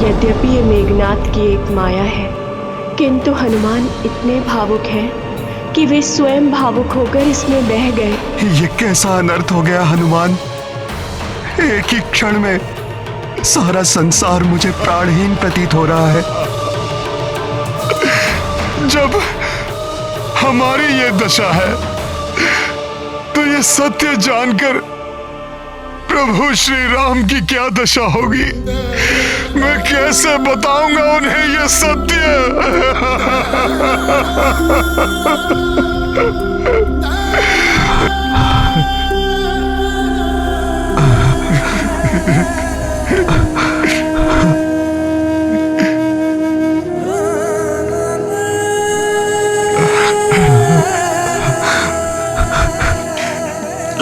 यद्यपि ये मेघनाद की एक माया है, किंतु हनुमान इतने भावुक हैं कि वे स्वयं भावुक होकर इसमें बह गए। ये कैसा अनर्थ हो गया हनुमान। एक ही क्षण में सारा संसार मुझे प्राणहीन प्रतीत हो रहा है। जब हमारी ये दशा है तो ये सत्य जानकर प्रभु श्री राम की क्या दशा होगी। मैं कैसे बताऊंगा उन्हें ये सत्य।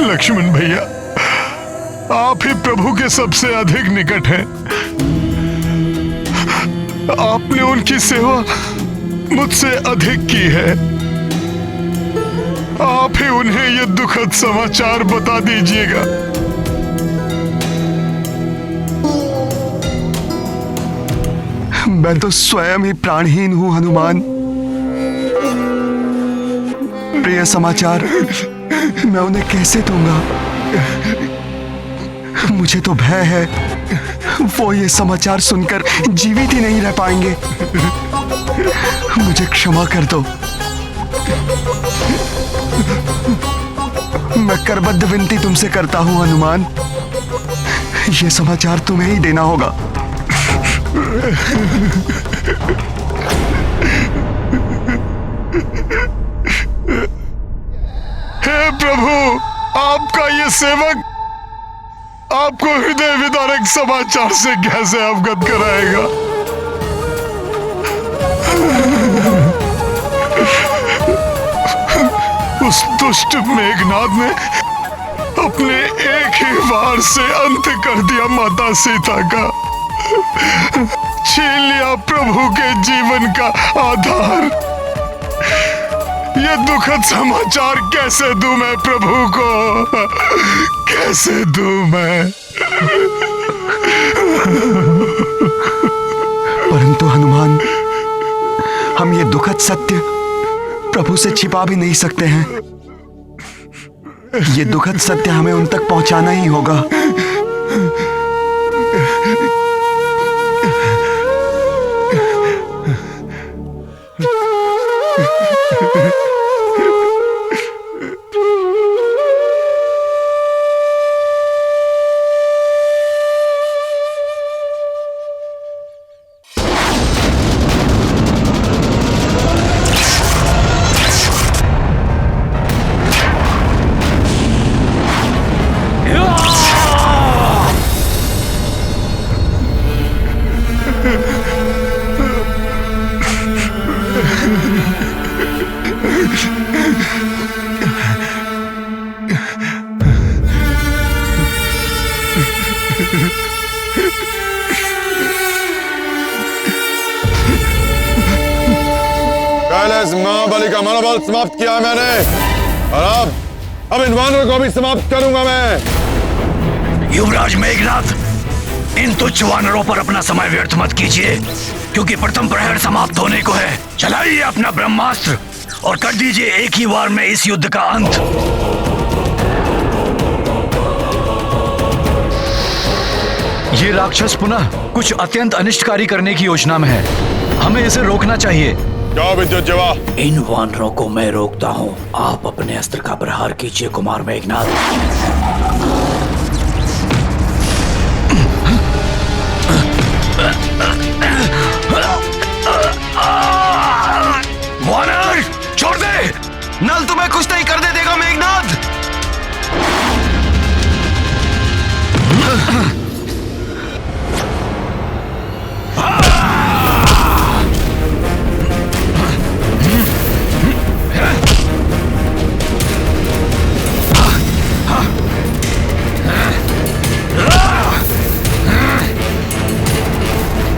लक्ष्मण भैया, आप ही प्रभु के सबसे अधिक निकट हैं। आपने उनकी सेवा मुझसे अधिक की है। आप ही उन्हें यह दुखद समाचार बता दीजिएगा। मैं तो स्वयं ही प्राणहीन हूं हनुमान। प्रिय समाचार मैं उन्हें कैसे दूंगा। मुझे तो भय है वो ये समाचार सुनकर जीवित ही नहीं रह पाएंगे। मुझे क्षमा कर दो। मैं करबद्ध विनती तुमसे करता हूं हनुमान, ये समाचार तुम्हें ही देना होगा। हे प्रभु, आपका ये सेवक आपको हृदय विदारक समाचार से कैसे अवगत कराएगा। उस दुष्ट मेघनाद ने अपने एक ही वार से अंत कर दिया माता सीता का, छीन लिया प्रभु के जीवन का आधार। ये दुखद समाचार कैसे दूं मैं प्रभु को, कैसे दूं मैं। परंतु हनुमान, हम ये दुखद सत्य प्रभु से छिपा भी नहीं सकते हैं। ये दुखद सत्य हमें उन तक पहुंचाना ही होगा। कैलाश महाबली का मनोबल समाप्त किया मैंने, और अब इन वानरों को भी समाप्त करूंगा मैं। युवराज मेघनाद, इन तुच्छ वानरों पर अपना समय व्यर्थ मत कीजिए, क्योंकि प्रथम प्रहर समाप्त होने को है। चलाइए अपना ब्रह्मास्त्र और कर दीजिए एक ही वार में इस युद्ध का अंत। ये राक्षस पुनः कुछ अत्यंत अनिष्टकारी करने की योजना में है। हमें इसे रोकना चाहिए। क्या विद्युत जीवा? इन वानरों को मैं रोकता हूँ। आप अपने अस्त्र का प्रहार कीजिए कुमार मेघनाद। वानर छोड़ दे। नल तुम्हें कुछ नहीं करने देगा मेघनाद।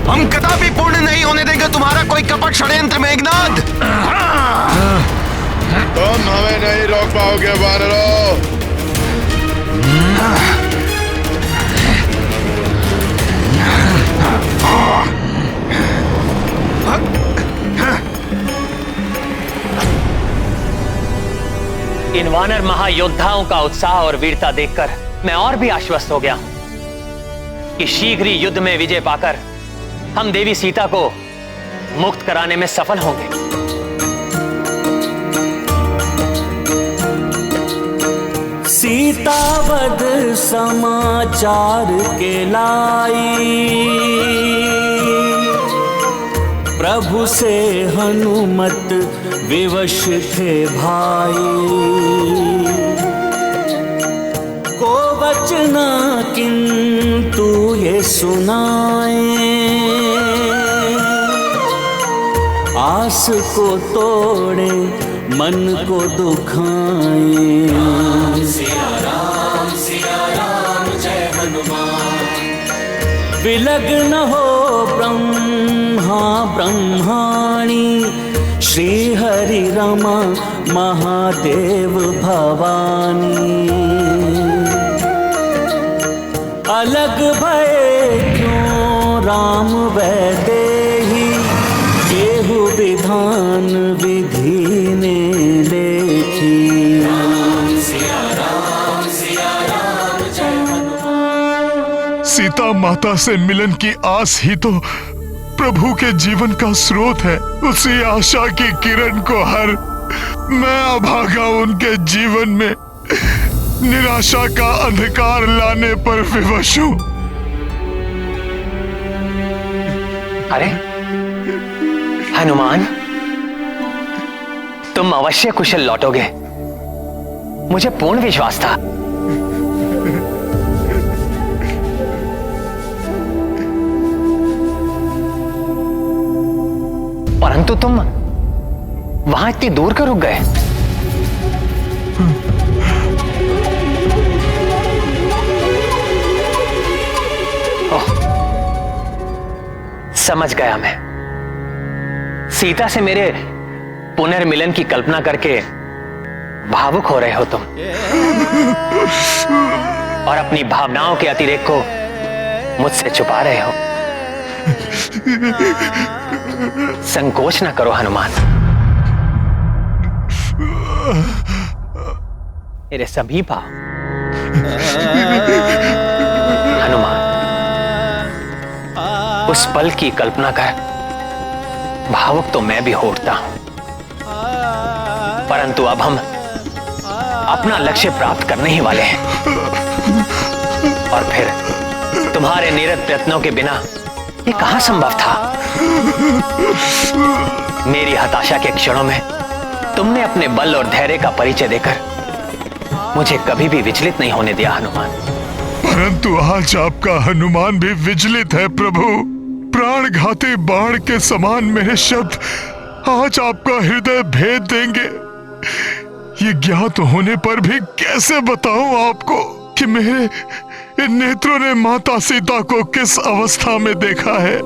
हम कदापि पूर्ण नहीं होने देंगे तुम्हारा कोई कपट षड्यंत्र मेघनाद। तुम हमें नहीं रोक पाओगे वानरों। वानर महायोद्धाओं का उत्साह और वीरता देखकर मैं और भी आश्वस्त हो गया हूं कि शीघ्र ही युद्ध में विजय पाकर हम देवी सीता को मुक्त कराने में सफल होंगे। सीतावद समाचार के लाई, प्रभु से हनुमत विवश थे भाई। को वचना किंतु ये सुनाए, आस को तोड़े मन को दुखाए। सिया राम जय हनुमान। विलग्न हो ब्रह्मा ब्रह्माणी, श्री हरि रमा महादेव भवानी। अलग भय क्यों राम वैदेही, केहु विधान विधि ने लेखी। सीता माता से मिलन की आस ही तो प्रभु के जीवन का स्रोत है। उसी आशा की किरण को हर मैं अभागा उनके जीवन में निराशा का अंधकार लाने पर विवश हूं। अरे हनुमान, तुम अवश्य कुशल लौटोगे, मुझे पूर्ण विश्वास था। परंतु तुम वहां इतनी दूर क्यों रुक गए? ओह, समझ गया मैं। सीता से मेरे पुनर्मिलन की कल्पना करके भावुक हो रहे हो तुम, और अपनी भावनाओं के अतिरेक को मुझसे छुपा रहे हो। संकोच न करो हनुमान। मेरे समीप आओ। हनुमान, उस पल की कल्पना कर भावुक तो मैं भी हो उठता हूं, परंतु अब हम अपना लक्ष्य प्राप्त करने ही वाले हैं, और फिर तुम्हारे निरत प्रयत्नों के बिना ये कहां संभव था? मेरी हताशा के क्षणों में तुमने अपने बल और धैर्य का परिचय देकर मुझे कभी भी विचलित नहीं होने दिया हनुमान। परंतु आज आपका हनुमान भी विचलित है प्रभु। प्राणघाती बाण के समान मेरे शब्द आज आपका हृदय भेद देंगे। ये ज्ञात होने पर भी कैसे बताऊं आपको कि मेरे इन नेत्रों ने माता सीता को किस अवस्था में देखा है।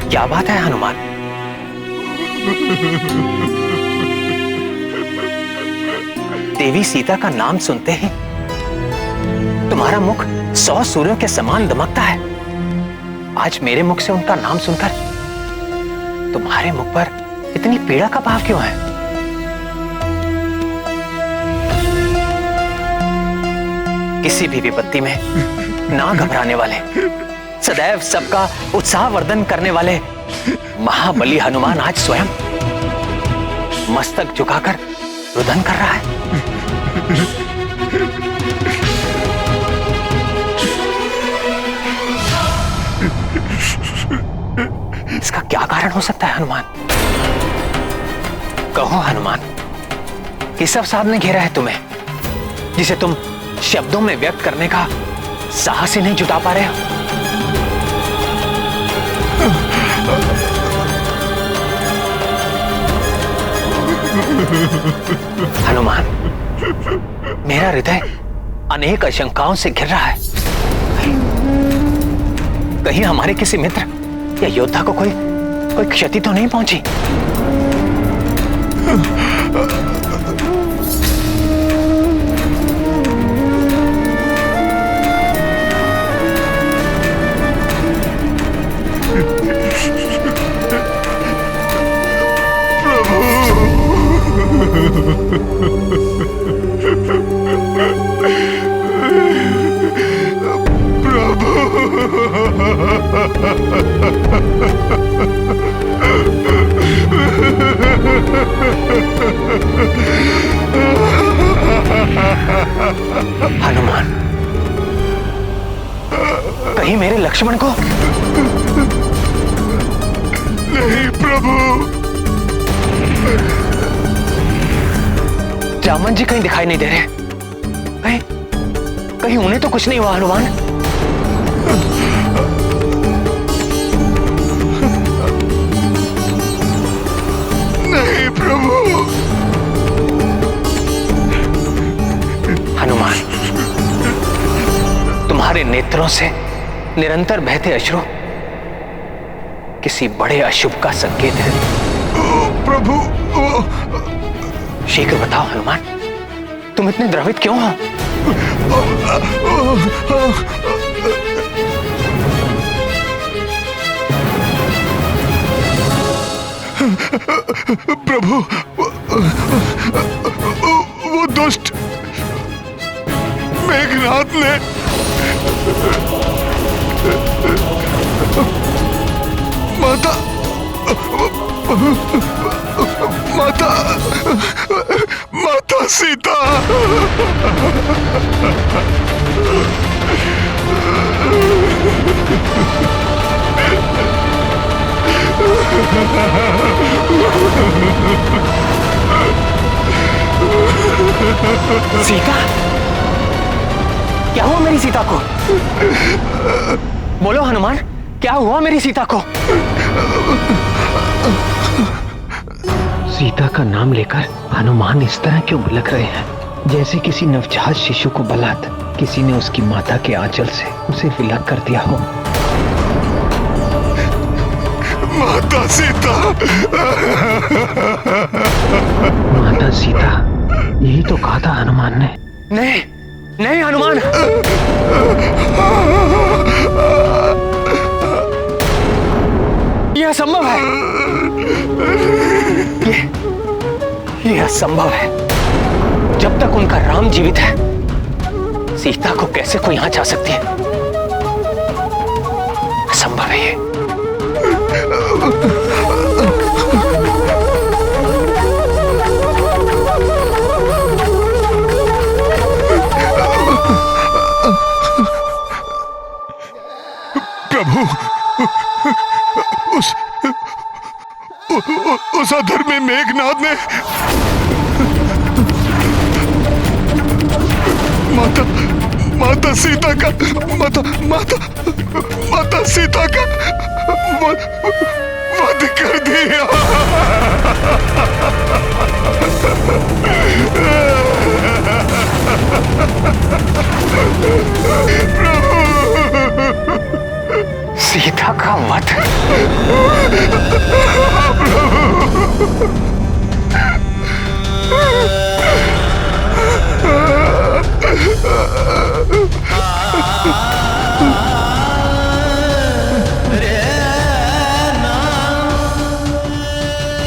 क्या बात है हनुमान? देवी सीता का नाम सुनते ही तुम्हारा मुख 100 सूर्यों के समान दमकता है। आज मेरे मुख से उनका नाम सुनकर तुम्हारे मुख पर इतनी पीड़ा का भाव क्यों है? किसी भी विपत्ति में ना घबराने वाले, सदैव सबका उत्साह वर्धन करने वाले महाबली हनुमान आज स्वयं मस्तक झुकाकर रुदन कर रहा है। इसका क्या कारण हो सकता है हनुमान? कहो हनुमान, किस अवसाद ने घेरा है तुम्हें, जिसे तुम शब्दों में व्यक्त करने का साहस ही नहीं जुटा पा रहे हो? हनुमान, मेरा हृदय अनेक आशंकाओं से घिर रहा है। कहीं हमारे किसी मित्र या योद्धा को कोई क्षति तो नहीं पहुंची? प्रभु लक्ष्मण को? नहीं प्रभु। जामवंत जी कहीं दिखाई नहीं दे रहे। कहीं उन्हें तो कुछ नहीं हुआ हनुमान? नहीं प्रभु। हनुमान, तुम्हारे नेत्रों से निरंतर बहते अश्रु किसी बड़े अशुभ का संकेत है। प्रभु। शीघ्र बताओ हनुमान, तुम इतने द्रवित क्यों हो? प्रभु, वो दुष्ट मेघनाद ने माता माता माता सीता। सीता? क्या हुआ मेरी सीता को? बोलो हनुमान, क्या हुआ मेरी सीता को? सीता का नाम लेकर हनुमान इस तरह क्यों बिलख रहे हैं, जैसे किसी नवजात शिशु को बलात् किसी ने उसकी माता के आंचल से उसे विलग कर दिया हो। माता सीता। माता सीता, यही तो कहा था हनुमान ने। नहीं नहीं हनुमान, यह असंभव है। यह असंभव है। जब तक उनका राम जीवित है, सीता को कैसे कोई यहां जा सकती है? असंभव है ये। प्रभु, उस अधर्मी मेघनाद ने माता सीता का माता सीता का वध कर दिया। सीता का वध?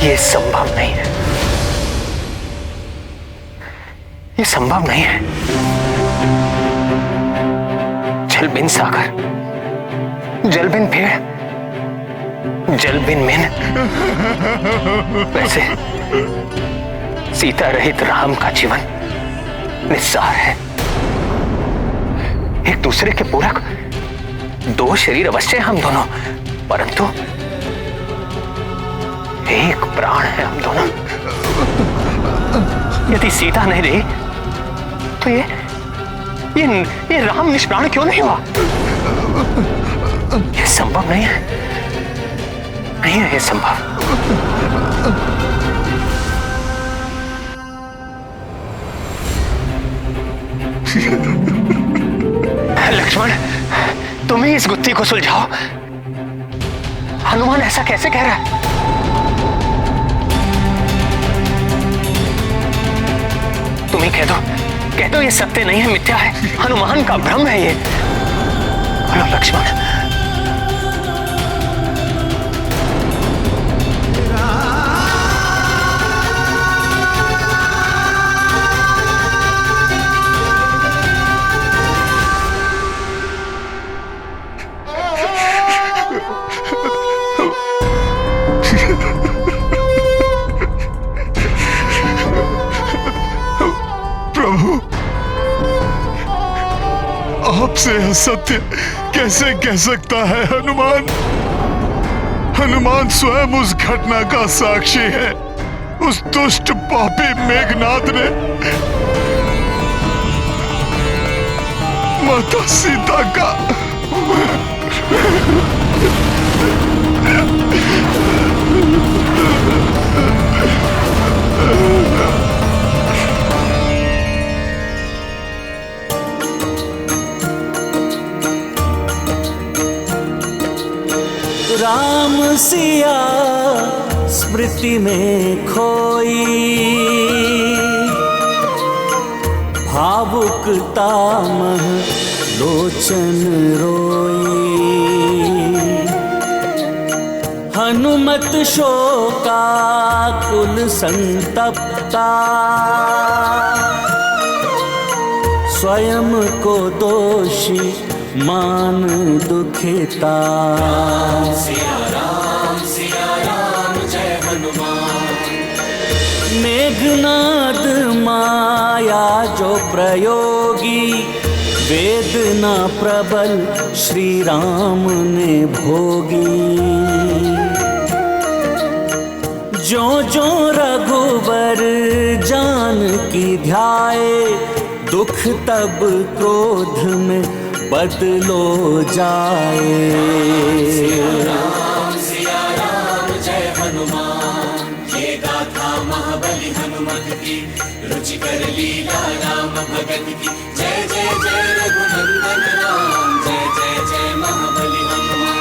ये संभव नहीं है। ये संभव नहीं है। जल बिन सागर, जल बिन पेड़, जल बिन मेन। वैसे सीता रहित राम का जीवन निस्सार है। एक दूसरे के पूरक दो शरीर अवश्य हम दोनों, परंतु एक प्राण है हम दोनों। यदि सीता नहीं रही तो ये राम निष्प्राण क्यों नहीं हुआ? ये संभव नहीं है। नहीं है ये संभव। लक्ष्मण, तुम ही इस गुत्थी को सुलझाओ। हनुमान ऐसा कैसे कह रहा है? तुम ही कह दो ये सत्य नहीं है, मिथ्या है, हनुमान का भ्रम है ये। बोलो लक्ष्मण। आपसे सत्य कैसे कह सकता है हनुमान? हनुमान स्वयं उस घटना का साक्षी है। उस दुष्ट पापी मेघनाद ने माता सीता का राम सिया स्मृति में खोई, भावुकता मह लोचन रोई। हनुमत शोकाकुल संतप्ता, स्वयं को दोषी मान दुखिता। सिया राम जय हनुमान। मेघनाद माया जो प्रयोगी, वेदना प्रबल श्री राम ने भोगी। जो जो रघुवर जानकी ध्याए, दुख तब क्रोध में बदलो जाए। सिया राम जय हनुमान। ये गाथा महाबली हनुमत की, रुचिकर लीला राम भगत की। जय जय जय रघुनंदन राम, जय जय जय महाबली हनुमान।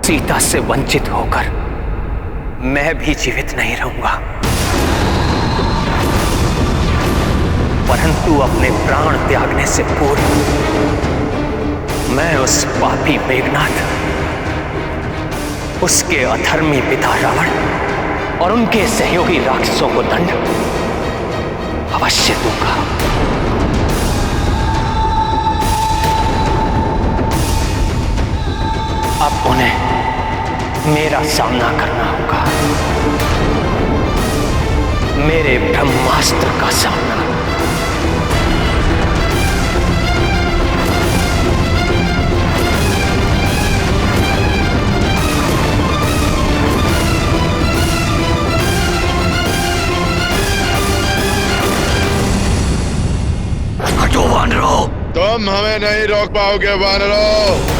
सीता से वंचित होकर मैं भी जीवित नहीं रहूंगा, परंतु अपने प्राण त्यागने से पूर्व मैं उस पापी मेघनाद, उसके अधर्मी पिता रावण और उनके सहयोगी राक्षसों को दंड अवश्य दूंगा। अब उन्हें मेरा सामना करना होगा, मेरे ब्रह्मास्त्र का सामना। हटो वानरों! तुम हमें नहीं रोक पाओगे वानरों।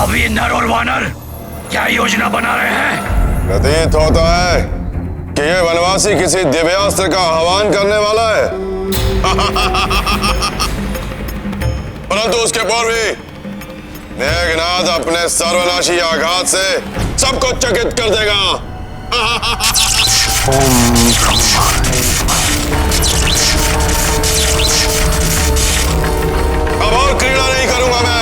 अब ये नर और वानर क्या योजना बना रहे हैं? प्रतीत होता है कि ये वनवासी किसी दिव्यास्त्र का आह्वान करने वाला है। परंतु उसके पूर्व भी मेघनाद अपने सर्वनाशी आघात से सबको चकित कर देगा। अब और क्रीड़ा नहीं करूंगा मैं।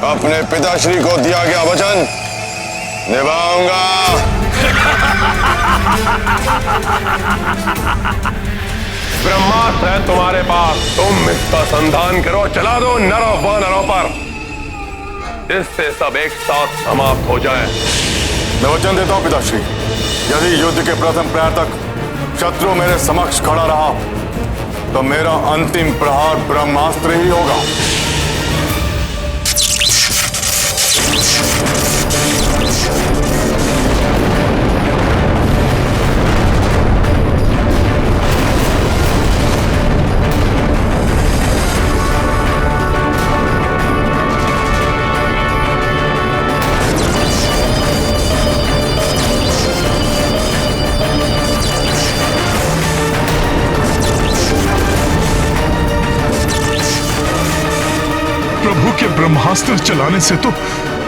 अपने पिताश्री को दिया गया वचन निभाऊंगा। ब्रह्मास्त्र है तुम्हारे पास, तुम इसका संधान करो। चला दो नरों वानरों पर, इससे सब एक साथ समाप्त हो जाए। मैं वचन देता हूं पिताश्री, यदि युद्ध के प्रथम प्रहर तक शत्रु मेरे समक्ष खड़ा रहा तो मेरा अंतिम प्रहार ब्रह्मास्त्र ही होगा। प्रभु के ब्रह्मास्त्र चलाने से तो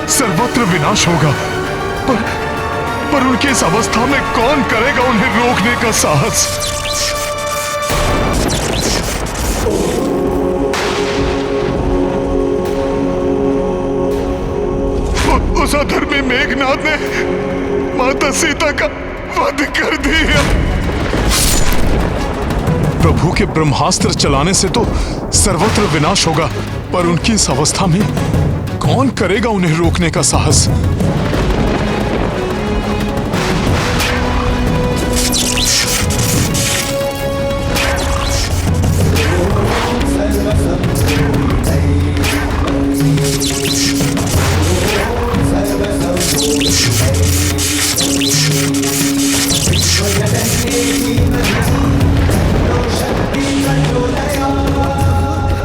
सर्वत्र विनाश होगा, पर उनकी इस अवस्था में कौन करेगा उन्हें रोकने का साहस? उस अधर्मी मेघनाथ ने माता सीता का वध कर दिया। प्रभु के ब्रह्मास्त्र चलाने से तो सर्वत्र विनाश होगा, पर उनकी इस अवस्था में कौन करेगा उन्हें रोकने का साहस?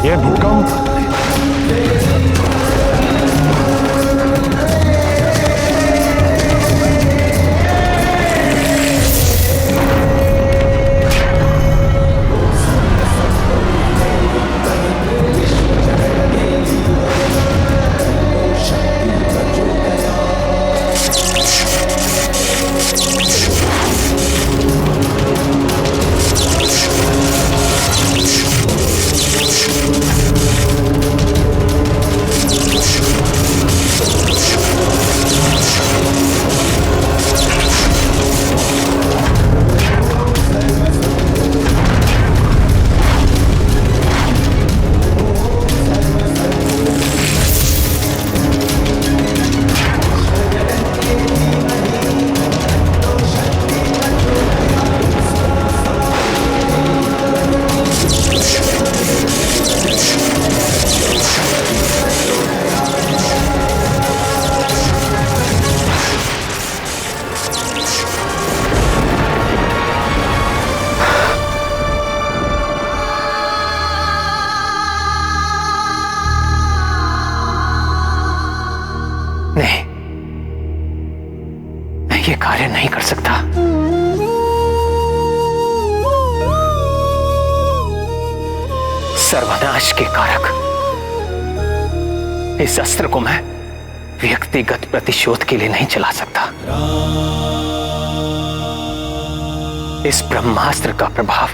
ये भूकंप ये कार्य नहीं कर सकता। सर्वनाश के कारक इस अस्त्र को मैं व्यक्तिगत प्रतिशोध के लिए नहीं चला सकता। इस ब्रह्मास्त्र का प्रभाव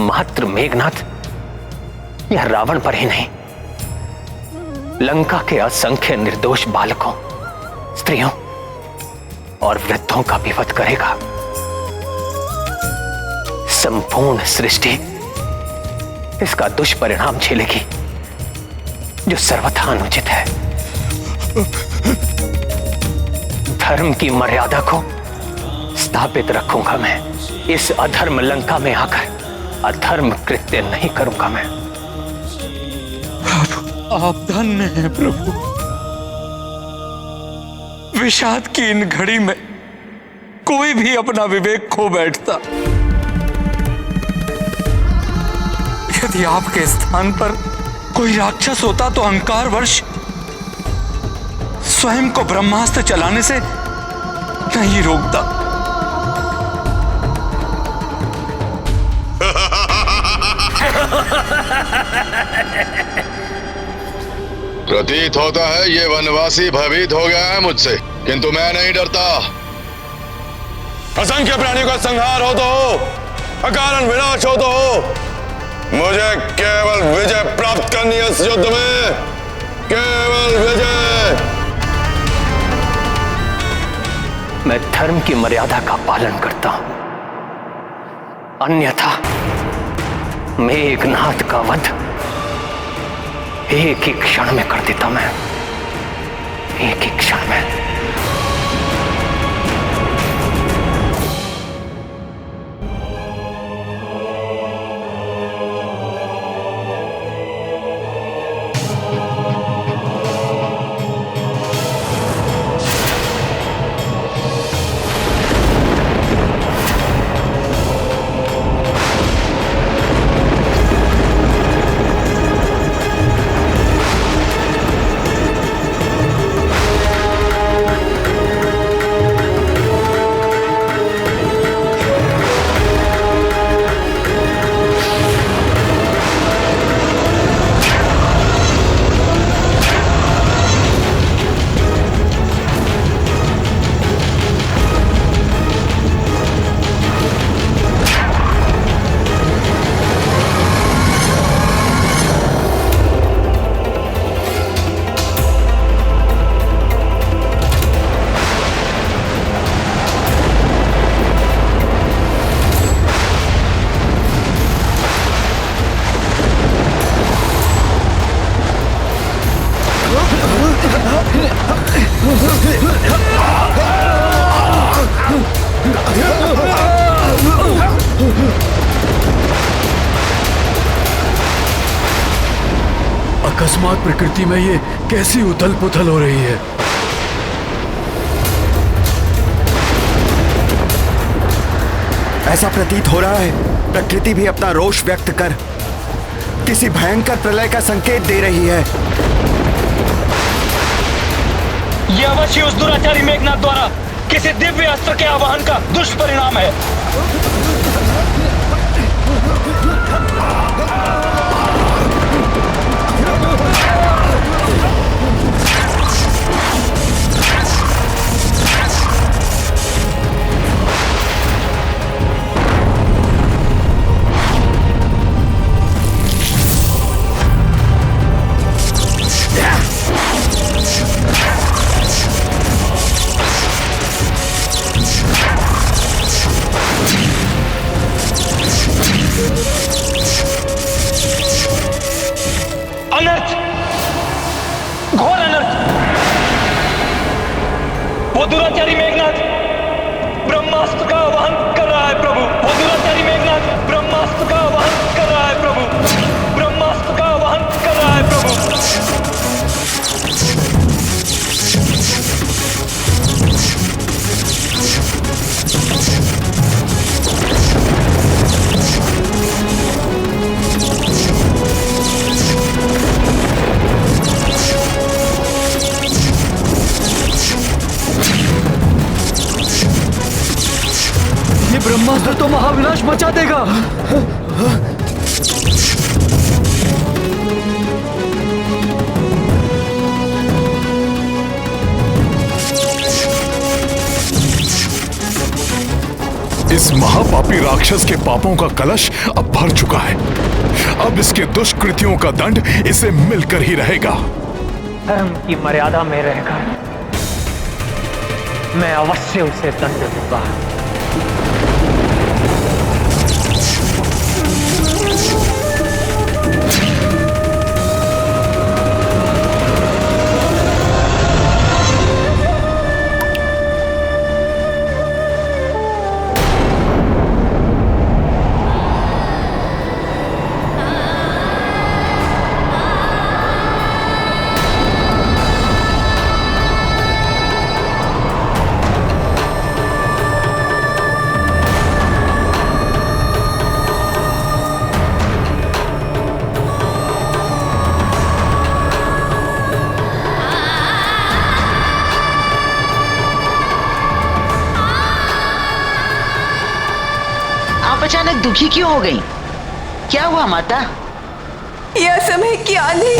मात्र मेघनाथ या रावण पर ही नहीं, लंका के असंख्य निर्दोष बालकों, स्त्रियों और वृद्धों का भी वध करेगा। संपूर्ण सृष्टि इसका दुष्परिणाम झेलेगी, जो सर्वथा अनुचित है। धर्म की मर्यादा को स्थापित रखूंगा मैं। इस अधर्म लंका में आकर अधर्म कृत्य नहीं करूंगा मैं। आप धन्य हैं प्रभु। विषाद की इन घड़ी में कोई भी अपना विवेक खो बैठता। यदि आपके स्थान पर कोई राक्षस होता तो अहंकारवश स्वयं को ब्रह्मास्त्र चलाने से नहीं रोकता। प्रतीत होता है ये वनवासी भयभीत हो गया है मुझसे, किंतु मैं नहीं डरता। असंख्य प्राणियों का संहार हो तो हो, अकारण विनाश हो तो हो, मुझे केवल विजय प्राप्त करनी है इस युद्ध में, केवल विजय। मैं धर्म की मर्यादा का पालन करता हूं, अन्यथा मेघनाथ का वध एक ही क्षण में कर देता मैं, एक ही क्षण में। अकस्मात प्रकृति में ये कैसी उथल पुथल हो रही है। ऐसा प्रतीत हो रहा है प्रकृति भी अपना रोष व्यक्त कर किसी भयंकर प्रलय का संकेत दे रही है। यह अवश्य उस दुराचारी मेघनाथ द्वारा किसी दिव्य अस्त्र के आवाहन का दुष्परिणाम है। अनर्थ, घोर अनर्थ। वो दुराचारी मेघनाथ ब्रह्मास्त्र का आवाहन कर रहा है प्रभु। वो दुराचारी मेघनाथ ब्रह्मास्त्र का आवाहन कर रहा है प्रभु। ब्रह्मास्त्र का आवाहन कर रहा है प्रभु। ये ब्रह्मास्त्र तो महाविनाश मचा देगा। इस महापापी राक्षस के पापों का कलश अब भर चुका है। अब इसके दुष्कृतियों का दंड इसे मिलकर ही रहेगा। धर्म की मर्यादा में रहकर मैं अवश्य उसे दंड दूंगा। अचानक दुखी क्यों हो गई? क्या हुआ माता? यह समय की आंधी,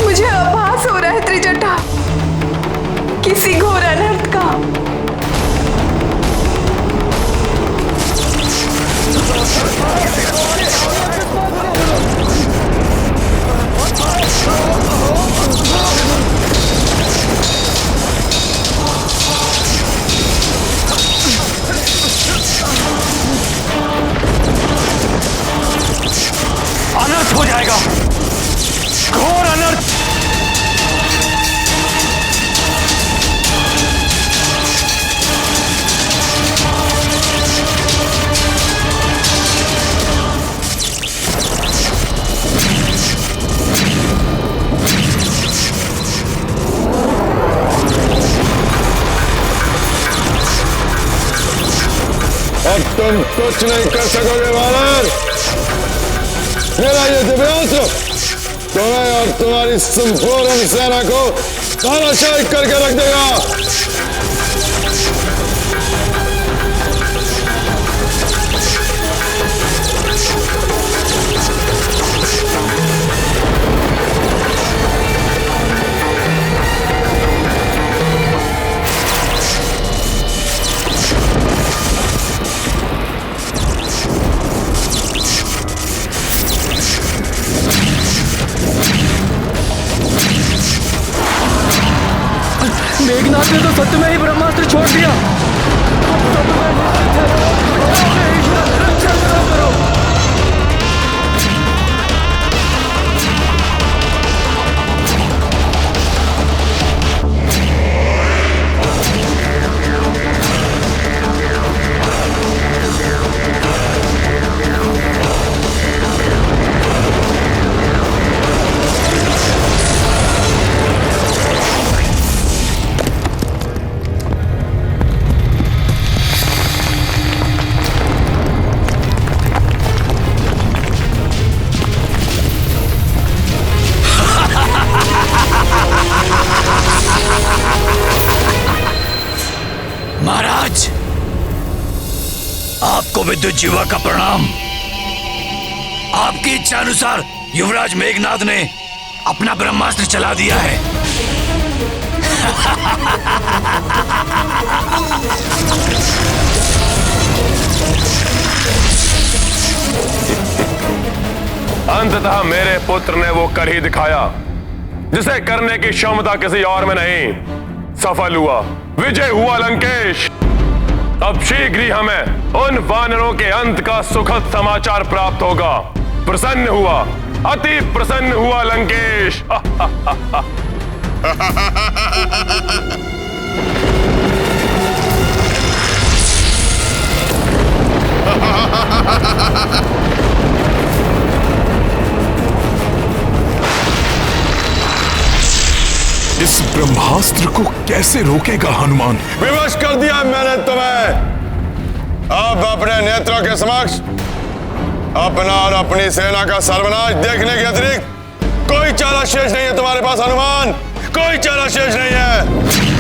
मुझे आभास हो रहा है त्रिजटा किसी घोर अनर्थ का। अनर्थ हो जाएगा, घोर अनर्थ। अब तुम कुछ नहीं कर सकोगे वानर। मेरा ये दिव्यास्त्र तुम्हें और तुम्हारी संपूर्ण सेना को तानाशाही करके रख देगा। मेघनाथ ने तो सत्य में ही ब्रह्मास्त्र छोड़ दिया। को विद्युत जीवा का प्रणाम। आपकी इच्छा अनुसार युवराज मेघनाद ने अपना ब्रह्मास्त्र चला दिया है। अंततः मेरे पुत्र ने वो कर ही दिखाया जिसे करने की क्षमता किसी और में नहीं। सफल हुआ, विजय हुआ लंकेश। अब शीघ्र ही हमें उन वानरों के अंत का सुखद समाचार प्राप्त होगा। प्रसन्न हुआ, अति प्रसन्न हुआ लंकेश। इस ब्रह्मास्त्र को कैसे रोकेगा हनुमान? विवश कर दिया मैंने तुम्हें। अब अपने नेत्रों के समक्ष अपना और अपनी सेना का सर्वनाश देखने के अतिरिक्त कोई चारा शेष नहीं है तुम्हारे पास हनुमान, कोई चारा शेष नहीं है।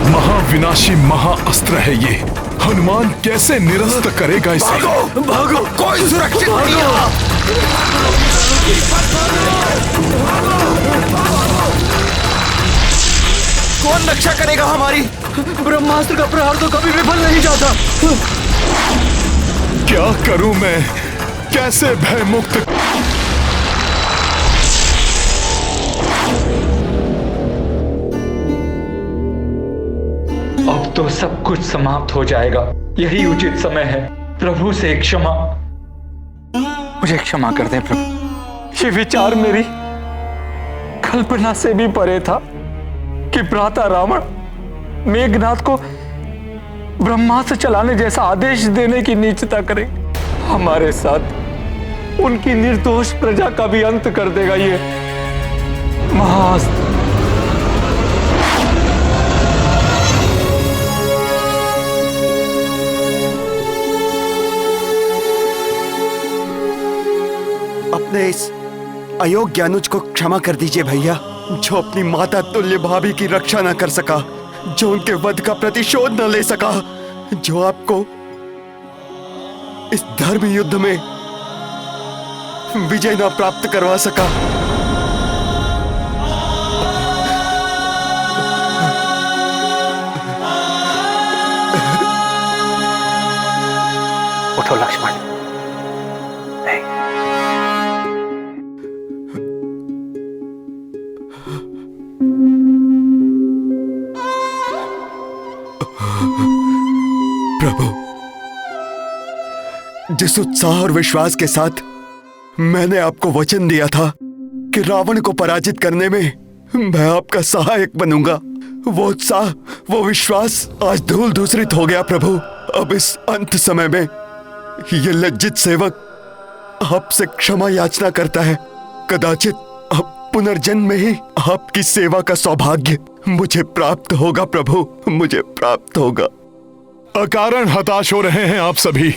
महाविनाशी महाअस्त्र है ये। हनुमान कैसे निरस्त करेगा इसे? भागो, भागो, कोई सुरक्षित नहीं है। कौन रक्षा करेगा हमारी? ब्रह्मास्त्र का प्रहार तो कभी विफल नहीं जाता। क्या करूं मैं? कैसे भयमुक्त? अब तो सब कुछ समाप्त हो जाएगा, यही उचित समय है। प्रभु से क्षमा, मुझे क्षमा कर दें प्रभु। ये विचार मेरी कल्पना से भी परे था कि भ्राता रावण मेघनाद को ब्रह्मास्त्र चलाने जैसा आदेश देने की नीचता करे। हमारे साथ उनकी निर्दोष प्रजा का भी अंत कर देगा ये महाअस्त्र। अपने इस अयोग्य अनुज को क्षमा कर दीजिए भैया, जो अपनी माता तुल्य भाभी की रक्षा न कर सका, जो उनके वध का प्रतिशोध न ले सका, जो आपको इस धर्म युद्ध में विजय न प्राप्त करवा सका। उठो लक्ष्मण। प्रभु, जिस उत्साह और विश्वास के साथ मैंने आपको वचन दिया था कि रावण को पराजित करने में मैं आपका सहायक बनूंगा, वो उत्साह, वो विश्वास आज धूल धूसरित हो गया प्रभु। अब इस अंत समय में ये लज्जित सेवक आपसे क्षमा याचना करता है। कदाचित अब पुनर्जन्म में ही आपकी सेवा का सौभाग्य मुझे प्राप्त होगा प्रभु, मुझे प्राप्त होगा। अकारण हताश हो रहे हैं आप सभी।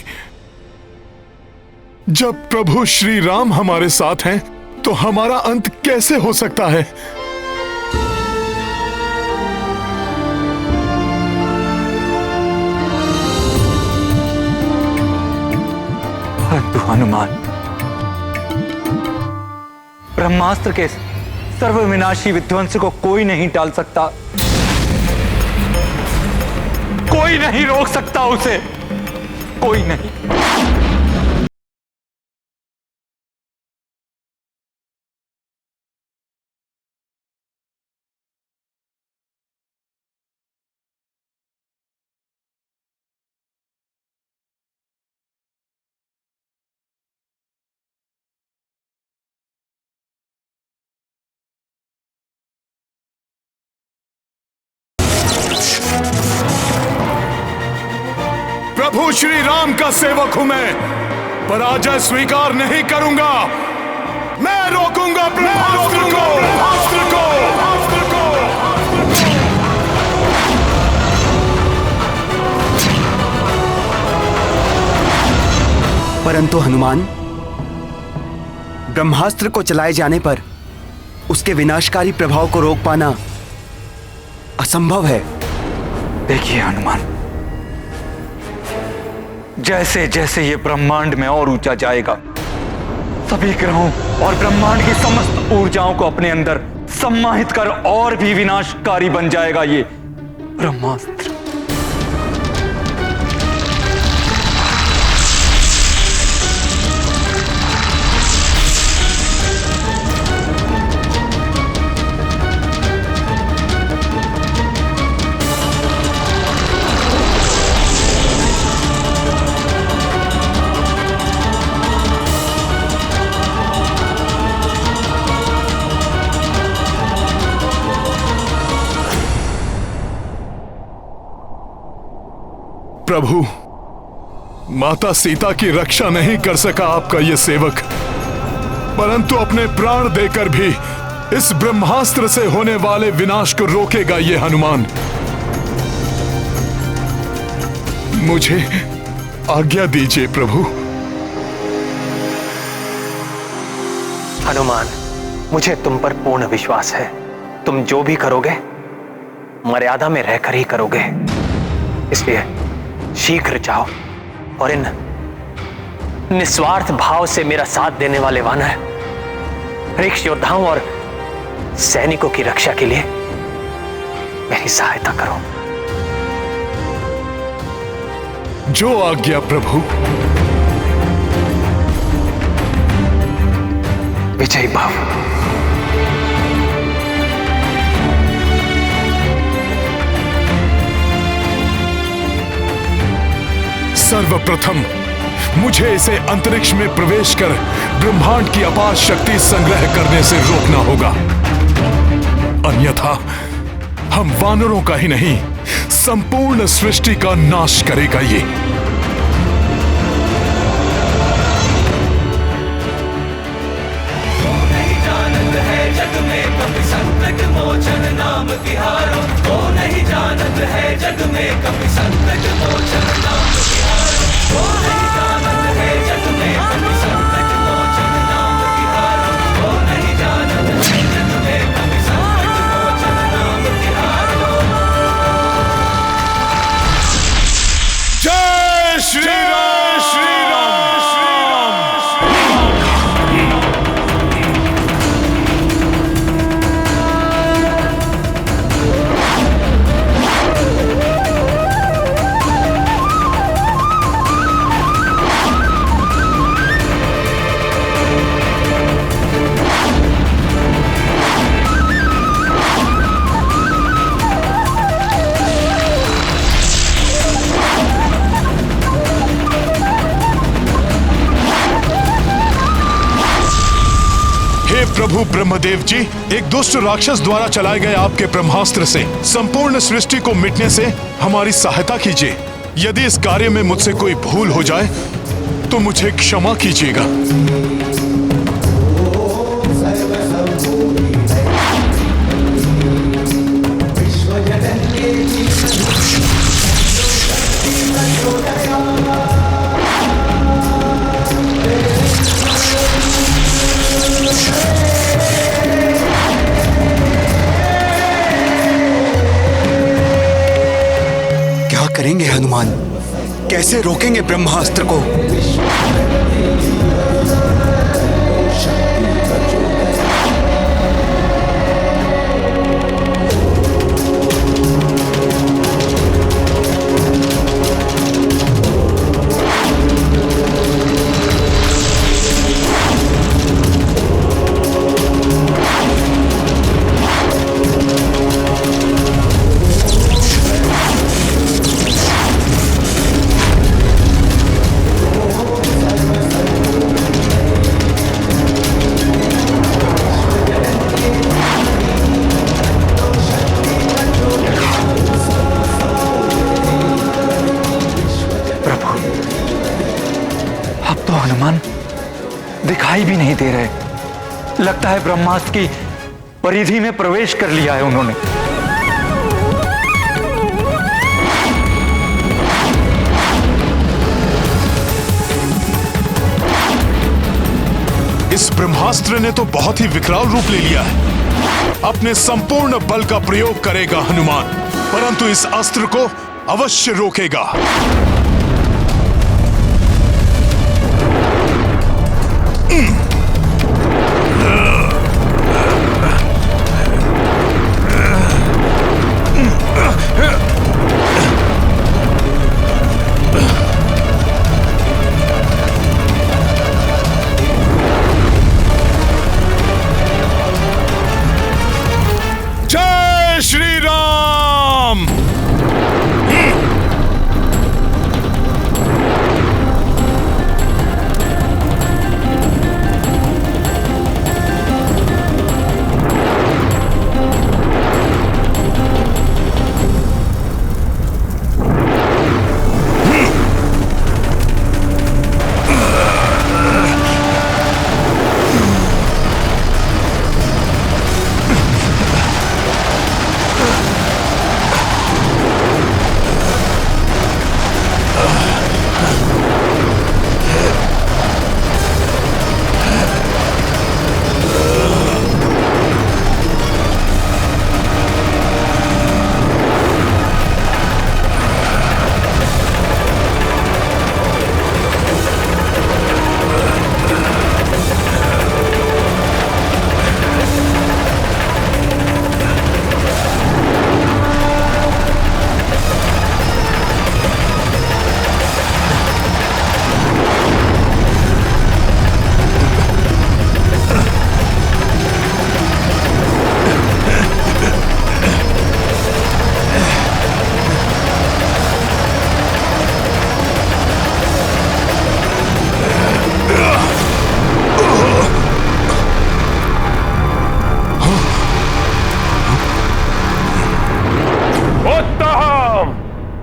जब प्रभु श्री राम हमारे साथ हैं तो हमारा अंत कैसे हो सकता है? परंतु हनुमान, ब्रह्मास्त्र के सर्वविनाशी विध्वंस को कोई नहीं टाल सकता, कोई नहीं रोक सकता उसे, कोई नहीं। प्रभु श्री राम का सेवक हूं मैं, पराजय स्वीकार नहीं करूंगा। मैं रोकूंगा ब्रह्मास्त्र को। परंतु हनुमान, ब्रह्मास्त्र को चलाए जाने पर उसके विनाशकारी प्रभाव को रोक पाना असंभव है। देखिए हनुमान, जैसे जैसे ये ब्रह्मांड में और ऊंचा जाएगा, सभी ग्रहों और ब्रह्मांड की समस्त ऊर्जाओं को अपने अंदर सम्माहित कर और भी विनाशकारी बन जाएगा ये ब्रह्मास्त्र। प्रभु, माता सीता की रक्षा नहीं कर सका आपका ये सेवक, परंतु अपने प्राण देकर भी इस ब्रह्मास्त्र से होने वाले विनाश को रोकेगा ये हनुमान। मुझे आज्ञा दीजिए प्रभु। हनुमान, मुझे तुम पर पूर्ण विश्वास है। तुम जो भी करोगे मर्यादा में रहकर ही करोगे, इसलिए शीघ्र जाओ और इन निस्वार्थ भाव से मेरा साथ देने वाले वानर, वृक्ष योद्धाओं और सैनिकों की रक्षा के लिए मेरी सहायता करो। जो आज्ञा प्रभु। विजयी भव। सर्वप्रथम मुझे इसे अंतरिक्ष में प्रवेश कर ब्रह्मांड की अपार शक्ति संग्रह करने से रोकना होगा, अन्यथा हम वानरों का ही नहीं संपूर्ण सृष्टि का नाश करेगा ये। नहीं जानत है जग में कभी संकट मोचन नाम तिहारो, वो नहीं जानत है जग में कभी संकट मोचन नाम तिहारो, वो नहीं जानत है जग में कभी संकट मोचन नाम तिहारो, वो नहीं जानत है जग में कभी संकट मोचन नाम तिहारो। जय श्री राम, श्री राम, श्री राम। प्रभु ब्रह्मदेव जी, एक दुष्ट राक्षस द्वारा चलाए गए आपके ब्रह्मास्त्र से संपूर्ण सृष्टि को मिटने से हमारी सहायता कीजिए। यदि इस कार्य में मुझसे कोई भूल हो जाए तो मुझे क्षमा कीजिएगा। करेंगे हनुमान? कैसे रोकेंगे ब्रह्मास्त्र को? दिखाई भी नहीं दे रहे, लगता है ब्रह्मास्त्र की परिधि में प्रवेश कर लिया है उन्होंने। इस ब्रह्मास्त्र ने तो बहुत ही विकराल रूप ले लिया है। अपने संपूर्ण बल का प्रयोग करेगा हनुमान, परंतु इस अस्त्र को अवश्य रोकेगा। जय श्री राम।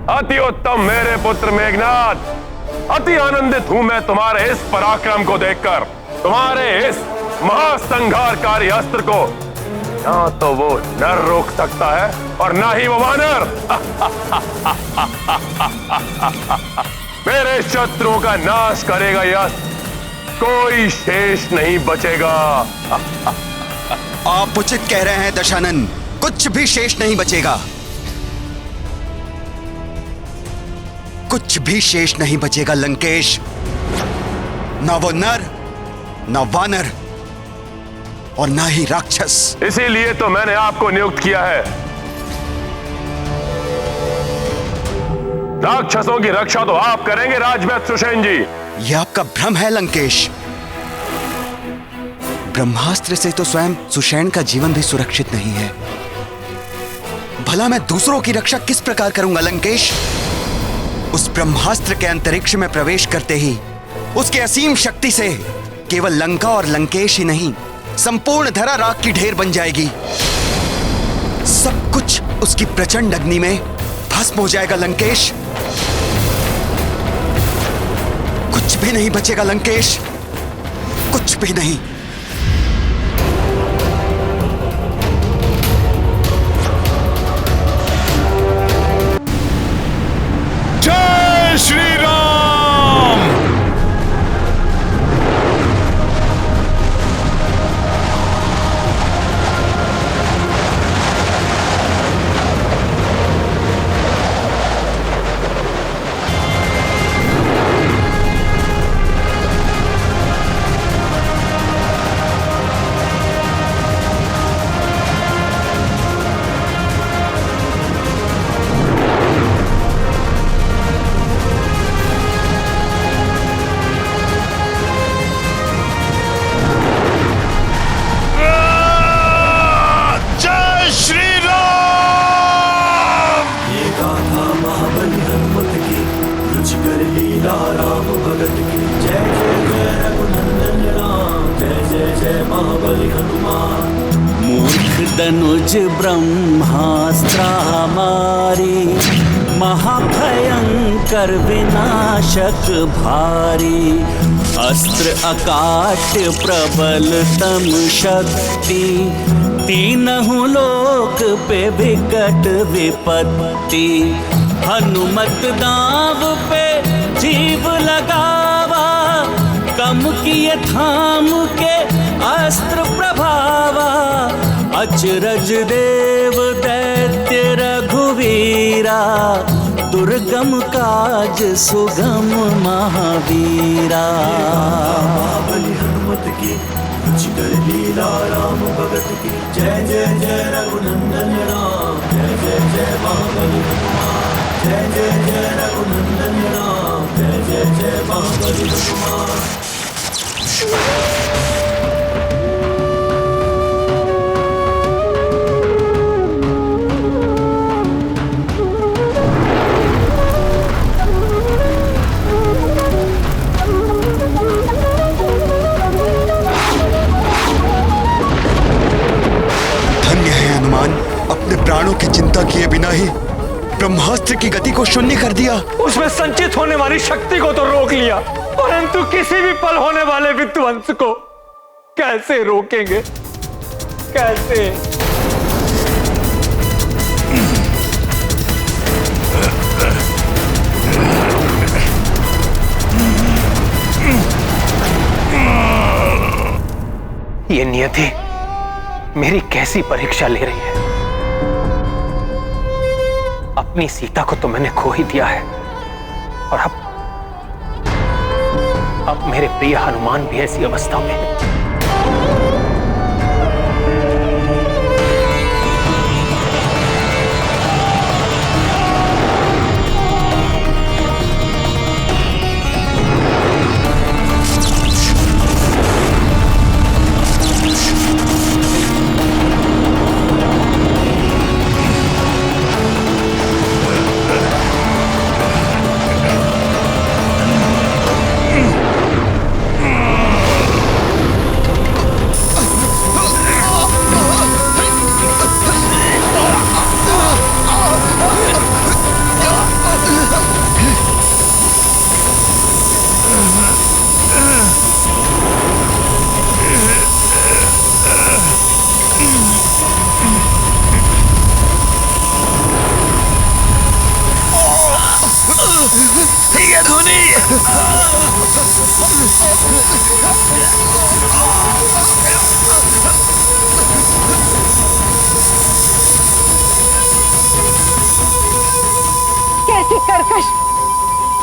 अति उत्तम मेरे पुत्र मेघनाथ, अति आनंदित हूं मैं तुम्हारे इस पराक्रम को देखकर। तुम्हारे इस महासंहारकारी अस्त्र को ना तो वो नर रोक सकता है और ना ही वो वानर। मेरे शत्रुओं का नाश करेगा यह अस्त्र, कोई शेष नहीं बचेगा। आप उचित कह रहे हैं दशानन, कुछ भी शेष नहीं बचेगा। कुछ भी शेष नहीं बचेगा लंकेश। ना वो नर, ना वानर और ना ही राक्षस। इसीलिए तो मैंने आपको नियुक्त किया है। राक्षसों की रक्षा तो आप करेंगे राजवैद्य सुषेण जी। यह आपका भ्रम है लंकेश। ब्रह्मास्त्र से तो स्वयं सुषेण का जीवन भी सुरक्षित नहीं है। भला मैं दूसरों की रक्षा किस प्रकार करूंगा लंकेश? उस ब्रह्मास्त्र के अंतरिक्ष में प्रवेश करते ही उसके असीम शक्ति से केवल लंका और लंकेश ही नहीं, संपूर्ण धरा राख की ढेर बन जाएगी। सब कुछ उसकी प्रचंड अग्नि में भस्म हो जाएगा लंकेश। कुछ भी नहीं बचेगा लंकेश, कुछ भी नहीं। जय श्री राम। धनुज ब्रह्मास्त्र हमारी, महाभयंकर विनाशक भारी। अस्त्र अकाट्य प्रबलतम शक्ति, तीनहु लोक पे विकट विपत्ति। हनुमत दाव पे जीव लगावा, कम किए थाम के अस्त्र प्रभावा। अचरज देव दैत्य रघुवीरा, दुर्गम काज सुगम महावीरा। बलि हनुमत की रुचिकर लीला राम भगत की। जय जय जय रघुनंदन राम, जय जय जय महाबली हनुमान। जय जय जय रघुनंदन राम, जय जय जय महाबली हनुमान। अपने प्राणों की चिंता किए बिना ही ब्रह्मास्त्र की गति को शून्य कर दिया। उसमें संचित होने वाली शक्ति को तो रोक लिया, परंतु किसी भी पल होने वाले विध्वंस को कैसे रोकेंगे? कैसे? ये नियति मेरी कैसी परीक्षा ले रही है। अपनी सीता को तो मैंने खो ही दिया है, और अब मेरे प्रिय हनुमान भी ऐसी अवस्था में है। कैसी कर्कश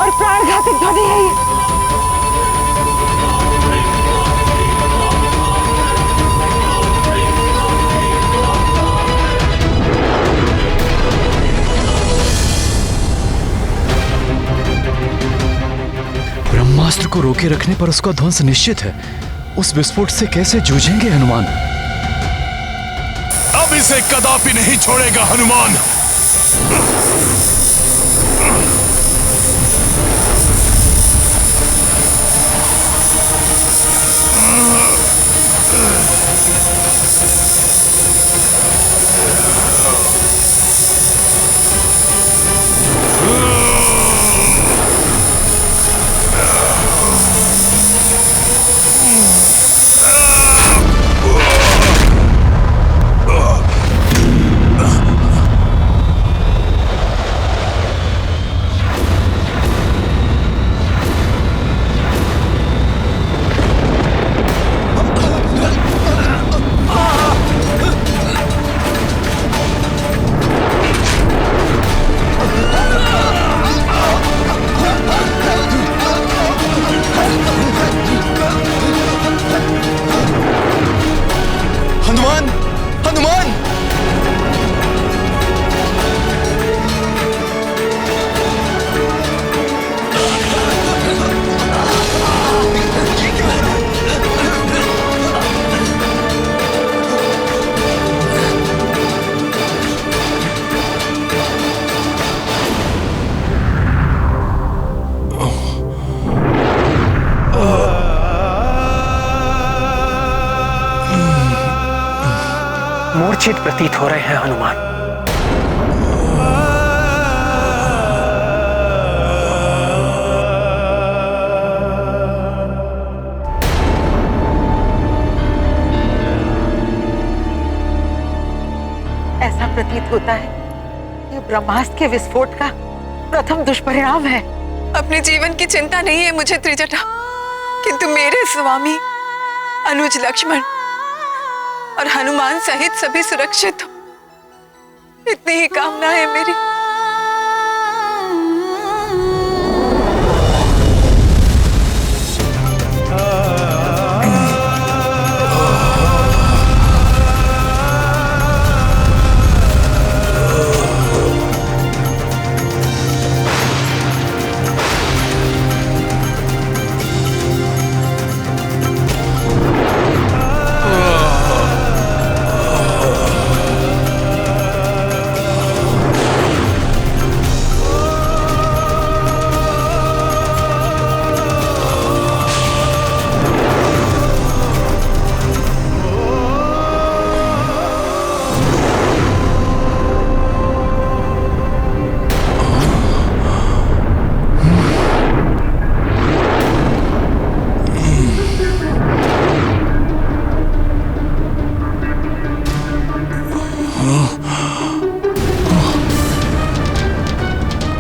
और प्राणघातक ध्वनि है ये। ब्रह्मास्त्र को रोके रखने पर उसका ध्वंस निश्चित है। उस विस्फोट से कैसे जूझेंगे हनुमान? अब इसे कदापि नहीं छोड़ेगा हनुमान। मूर्छित प्रतीत हो रहे हैं हनुमान। होता है ये ब्रह्मास्त्र के विस्फोट का प्रथम दुष्परिणाम है। अपने जीवन की चिंता नहीं है मुझे त्रिजटा, किंतु मेरे स्वामी अनुज लक्ष्मण और हनुमान सहित सभी सुरक्षित हो, इतनी ही कामना है मेरी।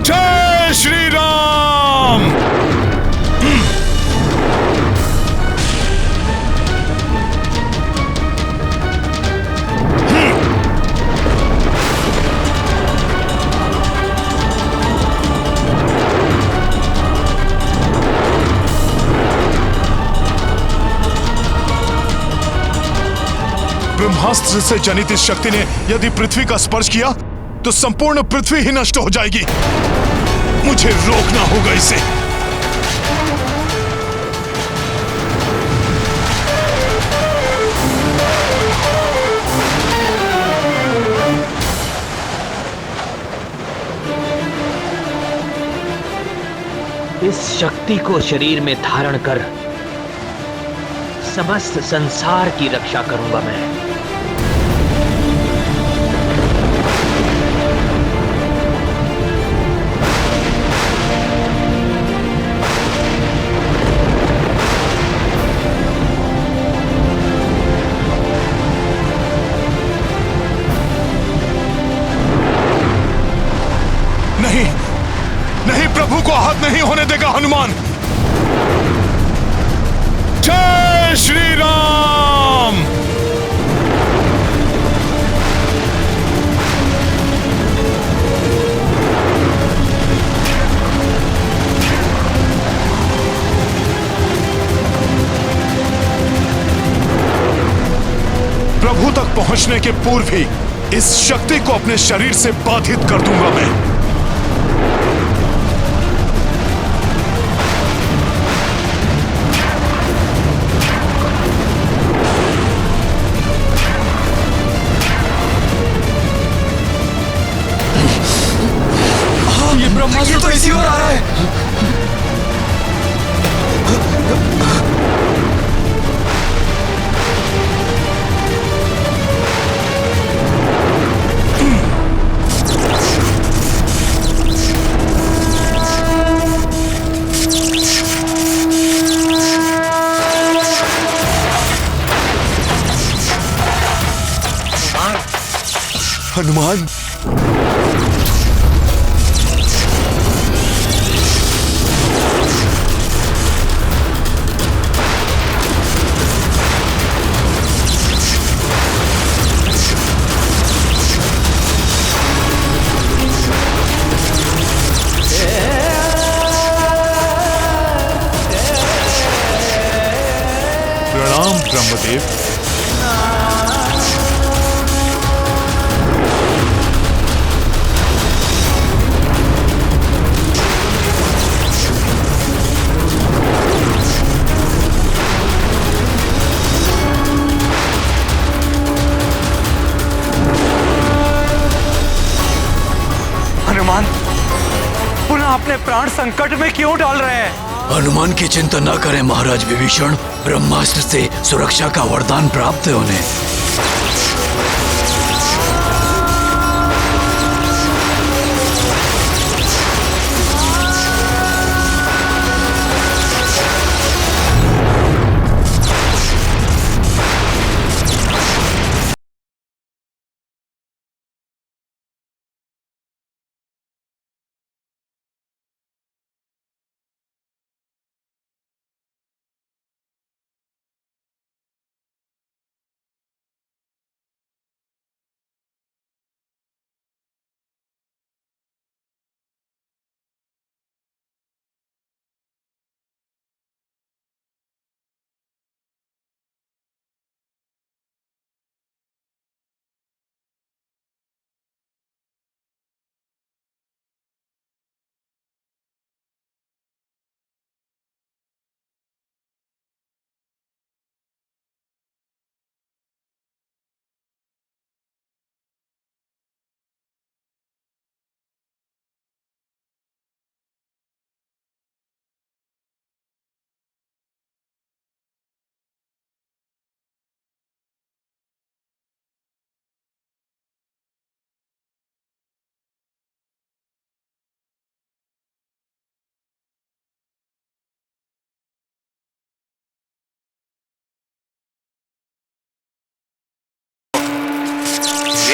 जय श्री राम। ब्रह्मास्त्र से जनित इस शक्ति ने यदि पृथ्वी का स्पर्श किया तो संपूर्ण पृथ्वी ही नष्ट हो जाएगी। मुझे रोकना होगा इसे। इस शक्ति को शरीर में धारण कर समस्त संसार की रक्षा करूंगा मैं। नहीं नहीं, प्रभु को आहत नहीं होने देगा हनुमान। जय श्री राम। प्रभु तक पहुंचने के पूर्व ही इस शक्ति को अपने शरीर से बाधित कर दूंगा मैं। ये ब्रह्मास्त्र तो इसी ओर आ रहा है। हनुमान, प्रणाम ब्रह्मदेव। हनुमान, पुनः अपने प्राण संकट में क्यों डाल रहे हैं? हनुमान की चिंता न करें महाराज विभीषण, ब्रह्मास्त्र से सुरक्षा का वरदान प्राप्त है उन्हें।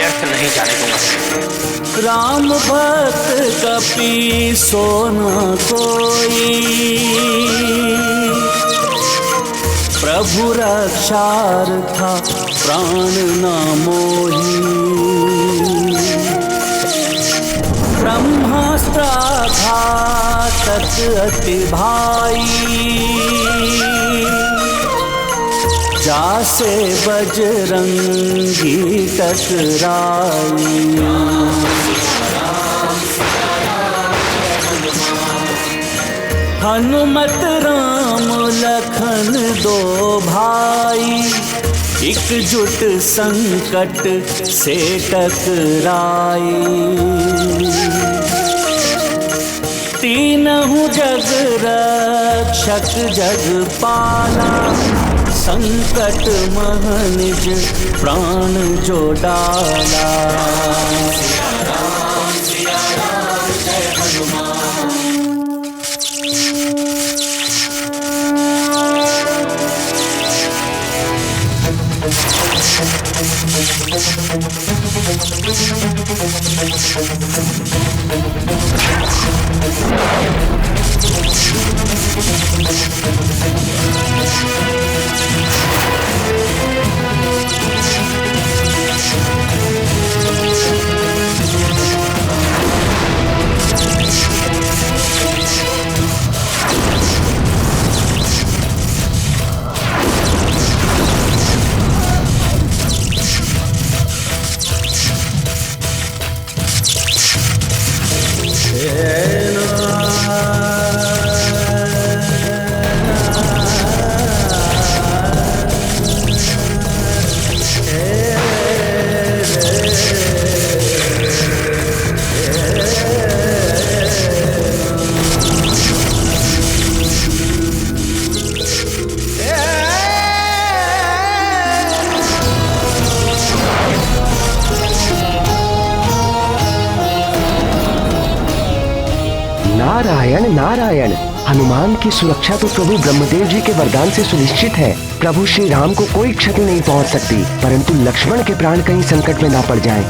व्यर्थ नहीं जाने दूंगा। राम भक्त कपि सोना कोई, प्रभु रक्षार्था प्राण न मोही। ब्रह्मास्त्र घातक अति भाई, जासे बजरंगी टकराई। हनुमत राम लखन दो भाई, एकजुट संकट से टकराए। तीनहु जग रक्षक जग पाला, संकट मह निज प्राण जो डाला। नारायण नारायण। हनुमान की सुरक्षा तो प्रभु ब्रह्मदेव जी के वरदान से सुनिश्चित है। प्रभु श्री राम को कोई क्षति नहीं पहुंच सकती, परंतु लक्ष्मण के प्राण कहीं संकट में ना पड़ जाएं।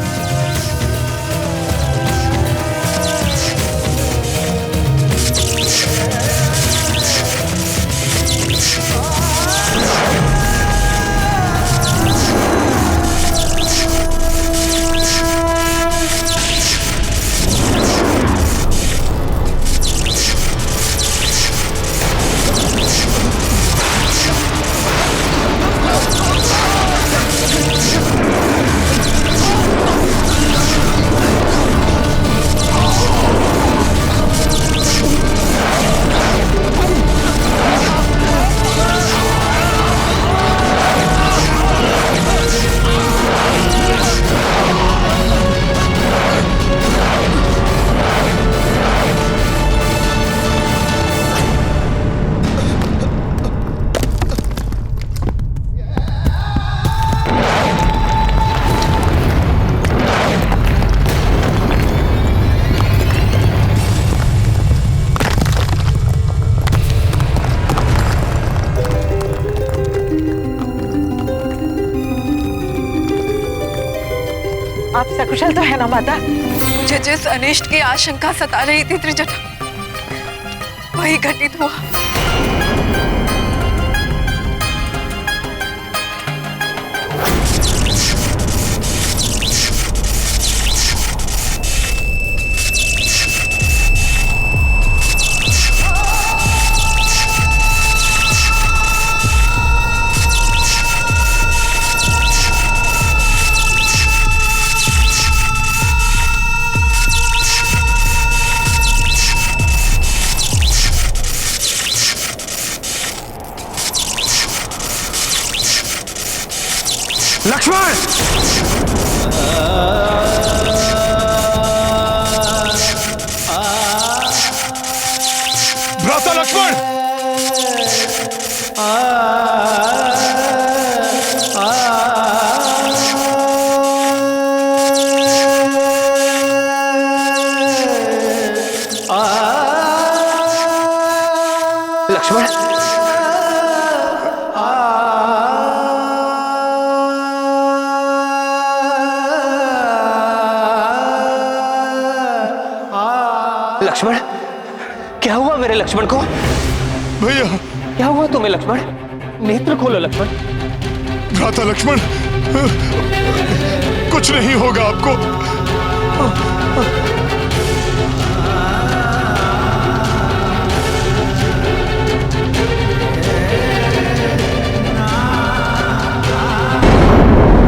आप सकुशल तो है ना माता? मुझे जिस अनिष्ट की आशंका सता रही थी त्रिजटा, वही घटित हुआ। लक्ष्मण! भ्राता लक्ष्मण! लक्ष्मण! लक्ष्मण, क्या हुआ मेरे लक्ष्मण को? भैया क्या हुआ तुम्हें लक्ष्मण? नेत्र खोलो लक्ष्मण। भ्राता लक्ष्मण, कुछ नहीं होगा आपको।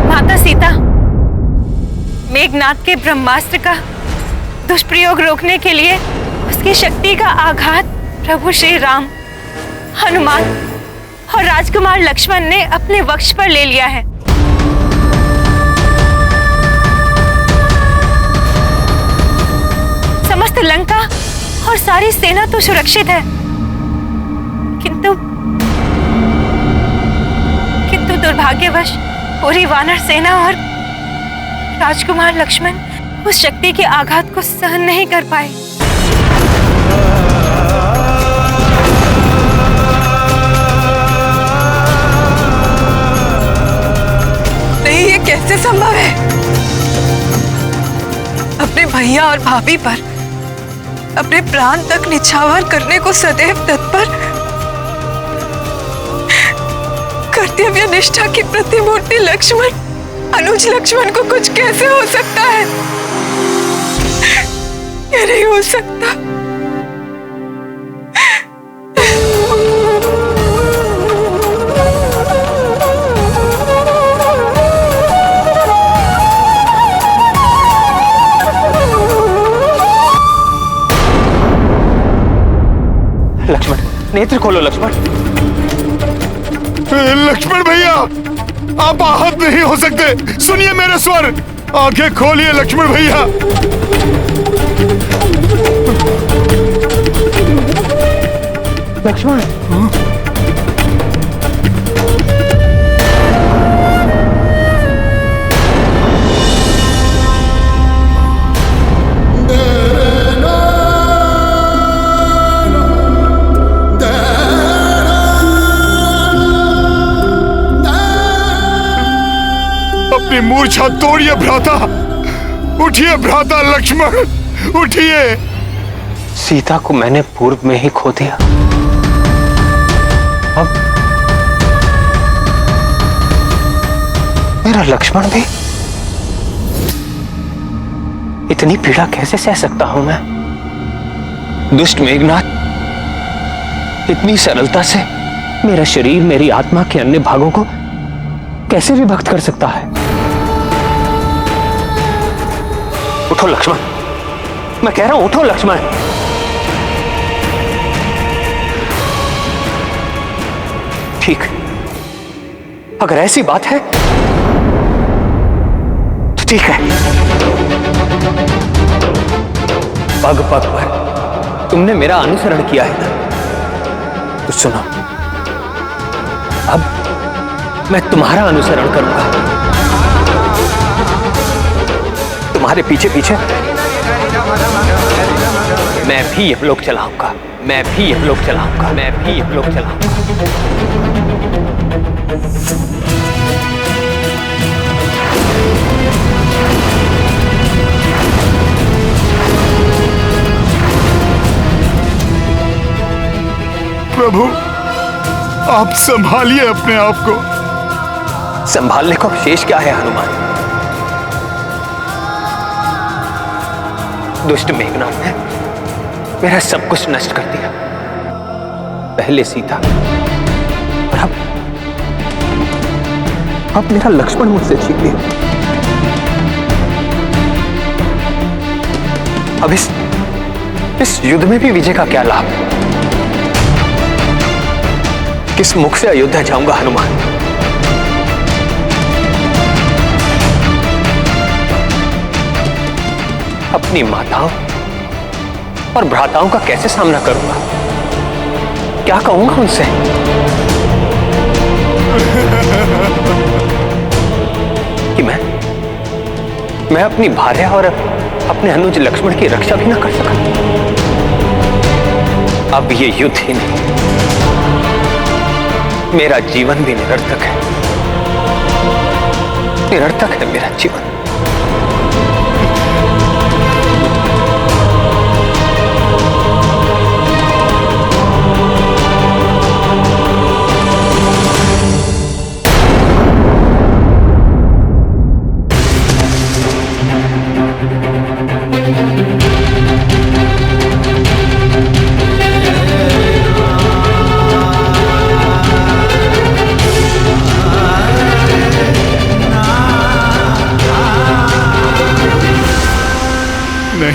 माता सीता, मेघनाद के ब्रह्मास्त्र का दुष्प्रयोग रोकने के लिए उसकी शक्ति का आघात प्रभु श्री राम, हनुमान और राजकुमार लक्ष्मण ने अपने वक्ष पर ले लिया है। समस्त लंका और सारी सेना तो सुरक्षित है, किंतु दुर्भाग्यवश पूरी वानर सेना और राजकुमार लक्ष्मण उस शक्ति के आघात को सहन नहीं कर पाए। नहीं, ये कैसे संभव है? अपने भैया और भाभी पर अपने प्राण तक निछावर करने को सदैव तत्पर, कर्तव्य निष्ठा की प्रतिमूर्ति लक्ष्मण, अनुज लक्ष्मण को कुछ कैसे हो सकता है? ये नहीं हो सकता। लक्ष्मण, नेत्र खोलो लक्ष्मण। लक्ष्मण भैया, आप आहत नहीं हो सकते। सुनिए मेरे स्वर, आंखें खोलिए लक्ष्मण भैया। लक्ष्मण, अपनी मूर्छा तोड़िए भ्राता। उठिए भ्राता लक्ष्मण, उठिए। सीता को मैंने पूर्व में ही खो दिया, अब मेरा लक्ष्मण भी। इतनी पीड़ा कैसे सह सकता हूं मैं? दुष्ट मेघनाद इतनी सरलता से मेरा शरीर, मेरी आत्मा के अन्य भागों को कैसे विभक्त कर सकता है? उठो लक्ष्मण, मैं कह रहा हूं उठो लक्ष्मण। ठीक, अगर ऐसी बात है तो ठीक है। पग पग पर तुमने मेरा अनुसरण किया है ना, तो सुनो, अब मैं तुम्हारा अनुसरण करूंगा। तुम्हारे पीछे पीछे मैं भी यह लोक चलाऊंगा, मैं भी यह लोक चलाऊंगा, मैं भी यह लोक चलाऊंगा। प्रभु, आप संभालिए अपने आप को। संभालने को शेष क्या है हनुमान? दुष्ट मेघनाद ने मेरा सब कुछ नष्ट कर दिया। पहले सीता और अब मेरा लक्ष्मण मुझसे छीन लिया। अब इस युद्ध में भी विजय का क्या लाभ? किस मुख से अयोध्या जाऊंगा हनुमान? अपनी माताओं और भ्राताओं का कैसे सामना करूंगा? क्या कहूंगा उनसे? कि मैं अपनी भार्या और अपने अनुज लक्ष्मण की रक्षा भी ना कर सका। अब ये युद्ध ही नहीं, मेरा जीवन भी निरर्थक है। निरर्थक है मेरा जीवन।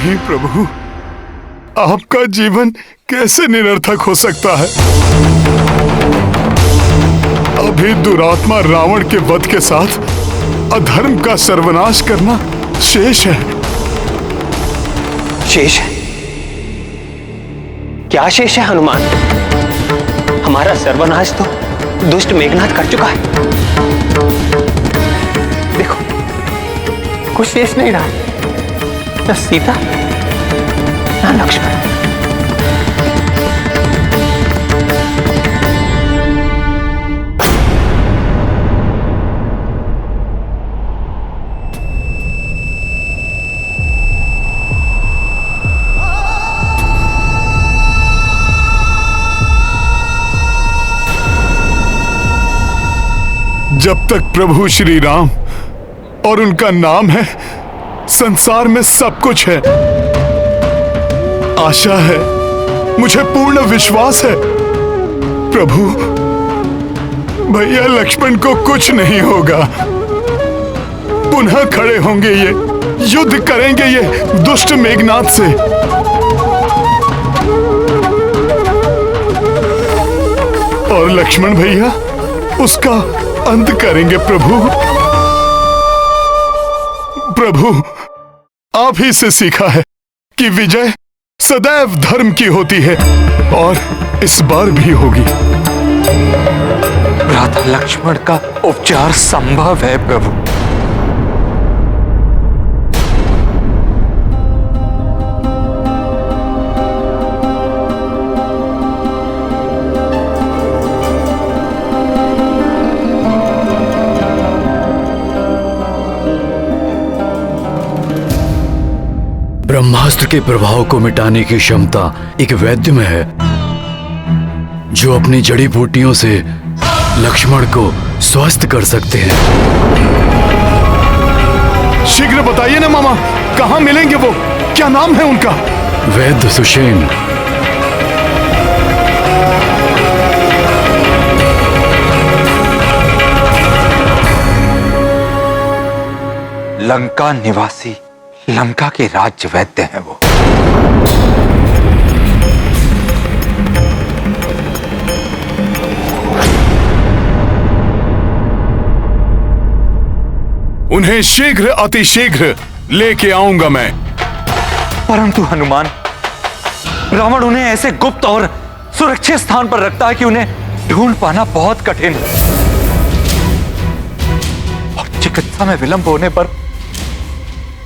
नहीं प्रभु, आपका जीवन कैसे निरर्थक हो सकता है? अभी दुरात्मा रावण के वध के साथ अधर्म का सर्वनाश करना शेष है। शेष है? क्या शेष है हनुमान? हमारा सर्वनाश तो दुष्ट मेघनाथ कर चुका है। देखो, कुछ शेष नहीं रहा, न सीता न लक्ष्मण। जब तक प्रभु श्री राम और उनका नाम है, संसार में सब कुछ है। आशा है, मुझे पूर्ण विश्वास है प्रभु, भैया लक्ष्मण को कुछ नहीं होगा। पुनः खड़े होंगे ये, युद्ध करेंगे ये दुष्ट मेघनाथ से। और लक्ष्मण भैया उसका अंत करेंगे प्रभु। प्रभु, आप ही से सीखा है कि विजय सदैव धर्म की होती है, और इस बार भी होगी। भ्राता लक्ष्मण का उपचार संभव है प्रभु। ब्रह्मास्त्र के प्रभाव को मिटाने की क्षमता एक वैद्य में है, जो अपनी जड़ी बूटियों से लक्ष्मण को स्वस्थ कर सकते हैं। शीघ्र बताइए ना मामा, कहाँ मिलेंगे वो? क्या नाम है उनका? वैद्य सुषेण। लंका निवासी, लंका के राज्य वैद्य हैं वो। उन्हें शीघ्र अतिशीघ्र लेके आऊंगा मैं। परंतु हनुमान, रावण उन्हें ऐसे गुप्त और सुरक्षित स्थान पर रखता है कि उन्हें ढूंढ पाना बहुत कठिन है, और चिकित्सा में विलंब होने पर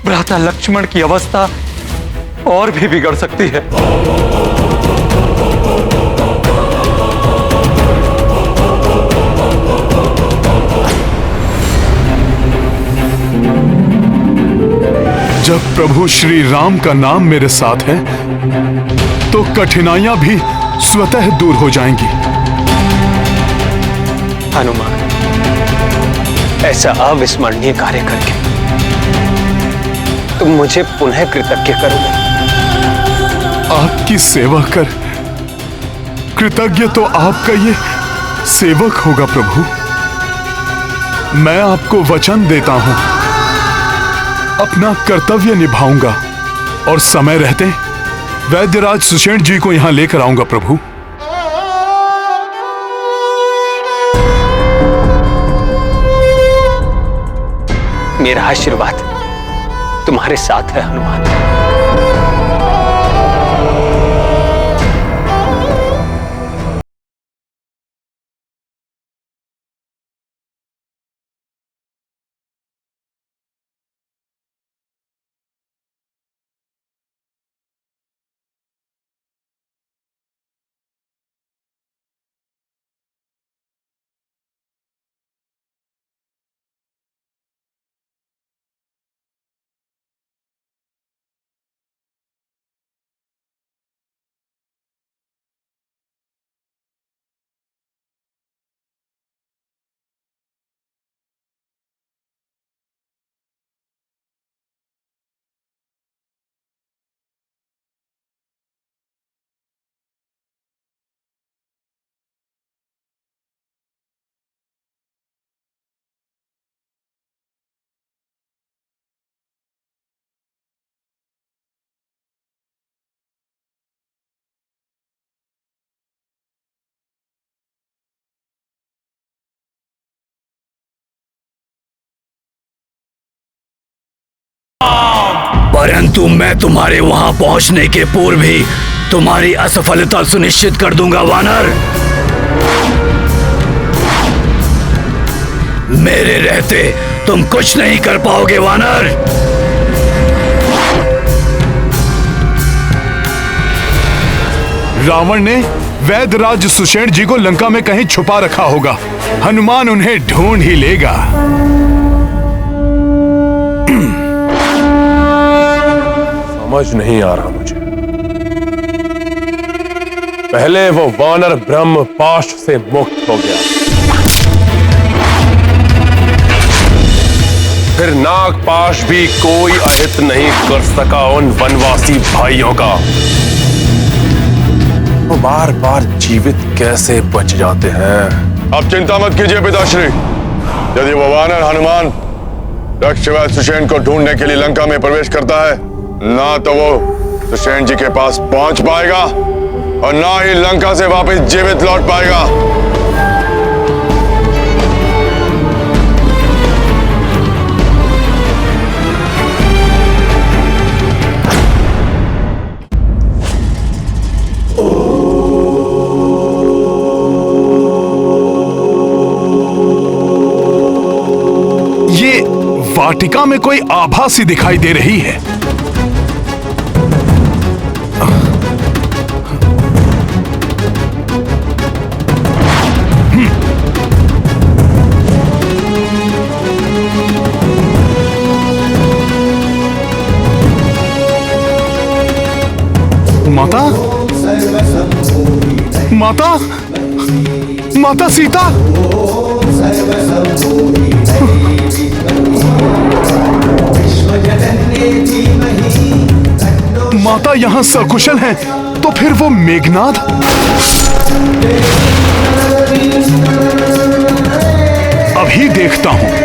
भ्राता लक्ष्मण की अवस्था और भी बिगड़ सकती है। जब प्रभु श्री राम का नाम मेरे साथ है, तो कठिनाइयां भी स्वतः दूर हो जाएंगी। हनुमान, ऐसा अविस्मरणीय कार्य करके तुम मुझे पुनः कृतज्ञ करोगे। आपकी सेवा कर कृतज्ञ तो आपका ये सेवक होगा प्रभु। मैं आपको वचन देता हूं, अपना कर्तव्य निभाऊंगा, और समय रहते वैद्यराज सुषेण जी को यहां लेकर आऊंगा प्रभु। मेरा आशीर्वाद तुम्हारे साथ है हनुमान। परंतु मैं तुम्हारे वहां पहुंचने के पूर्व ही तुम्हारी असफलता सुनिश्चित कर दूंगा वानर। मेरे रहते तुम कुछ नहीं कर पाओगे वानर। रावण ने वैद्यराज सुषेण जी को लंका में कहीं छुपा रखा होगा। हनुमान उन्हें ढूंढ ही लेगा। समझ नहीं आ रहा मुझे। पहले वो वानर ब्रह्म पाश से मुक्त हो गया, फिर नागपाश भी कोई अहित नहीं कर सका उन वनवासी भाइयों का। वो बार बार जीवित कैसे बच जाते हैं। अब चिंता मत कीजिए पिताश्री। यदि वो वानर हनुमान दक्षवैद्य सुषेण को ढूंढने के लिए लंका में प्रवेश करता है, ना तो वो सुषेण जी के पास पहुंच पाएगा और ना ही लंका से वापस जीवित लौट पाएगा। ये वाटिका में कोई आभा सी दिखाई दे रही है। माता, माता, माता सीता, माता यहाँ सकुशल हैं, तो फिर वो मेघनाद? अभी देखता हूं।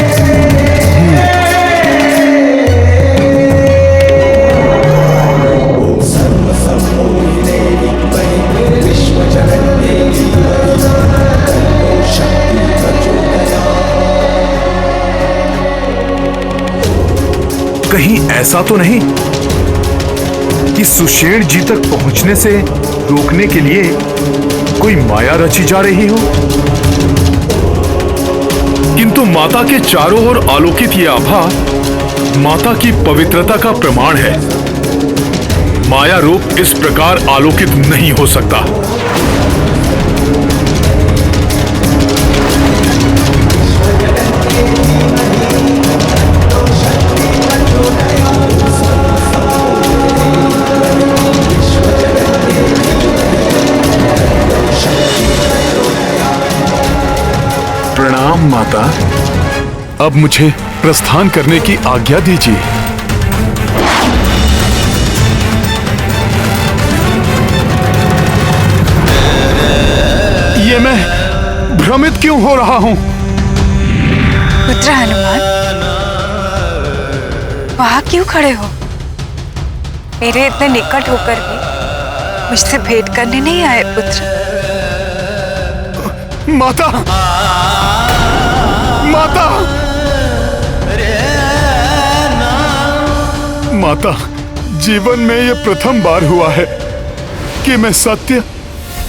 कहीं ऐसा तो नहीं कि सुषेण जी तक पहुंचने से रोकने के लिए कोई माया रची जा रही हो? किंतु माता के चारों ओर आलोकित ये आभा माता की पवित्रता का प्रमाण है। माया रूप इस प्रकार आलोकित नहीं हो सकता। प्रणाम माता। अब मुझे प्रस्थान करने की आज्ञा दीजिए। ये मैं भ्रमित क्यों हो रहा हूं? पुत्र हनुमान, वहां क्यों खड़े हो? मेरे इतने निकट होकर भी मुझसे भेंट करने नहीं आए पुत्र? माता, माता, माता, जीवन में ये प्रथम बार हुआ है कि मैं सत्य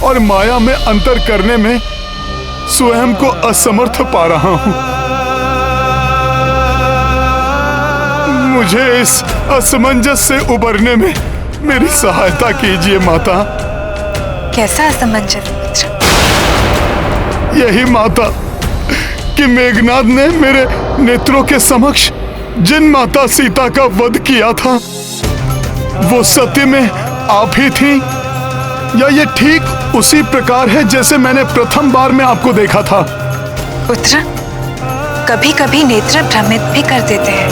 और माया में अंतर करने में स्वयं को असमर्थ पा रहा हूं। मुझे इस असमंजस से उबरने में मेरी सहायता कीजिए माता। कैसा असमंजस पुत्र? यही माता कि मेघनाद ने मेरे नेत्रों के समक्ष जिन माता सीता का वध किया था, वो सत्य में आप ही थी, या ये ठीक उसी प्रकार है जैसे मैंने प्रथम बार में आपको देखा था? पुत्र, कभी कभी नेत्र भ्रमित भी कर देते हैं,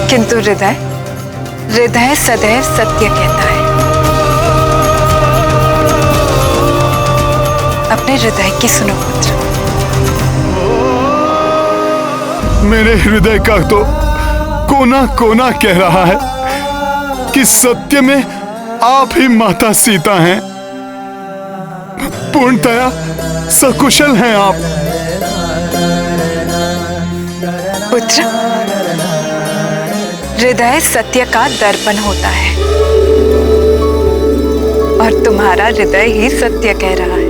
किंतु हृदय सदैव सत्य कहता है। अपने हृदय की सुनो पुत्र। मेरे हृदय का तो कोना कोना कह रहा है कि सत्य में आप ही माता सीता हैं। पूर्णतया सकुशल हैं आप। पुत्र, हृदय सत्य का दर्पण होता है और तुम्हारा हृदय ही सत्य कह रहा है।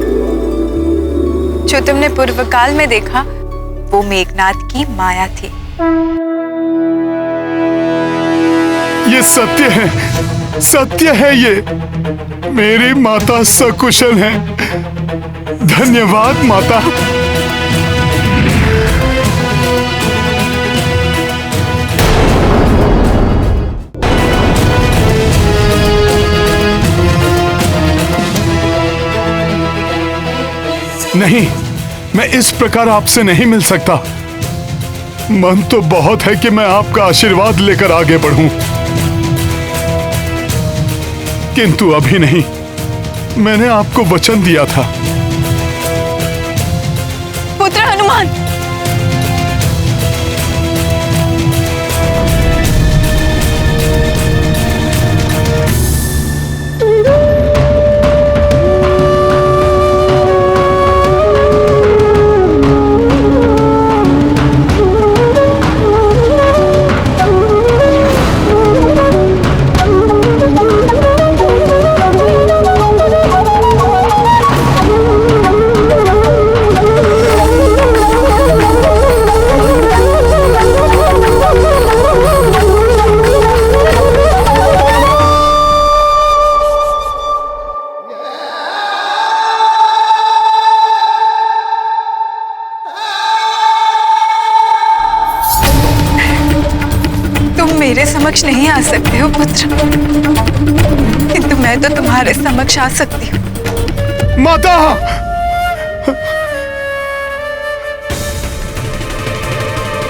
जो तुमने पूर्व काल में देखा वो मेघनाद की माया थी। ये सत्य है ये। मेरी माता सकुशल है। धन्यवाद माता। नहीं, मैं इस प्रकार आपसे नहीं मिल सकता। मन तो बहुत है कि मैं आपका आशीर्वाद लेकर आगे बढ़ूं, किंतु अभी नहीं। मैंने आपको वचन दिया था। पुत्र हनुमान, मेरे समक्ष नहीं आ सकते हो पुत्र, किंतु मैं तो तुम्हारे समक्ष आ सकती हूँ। माता,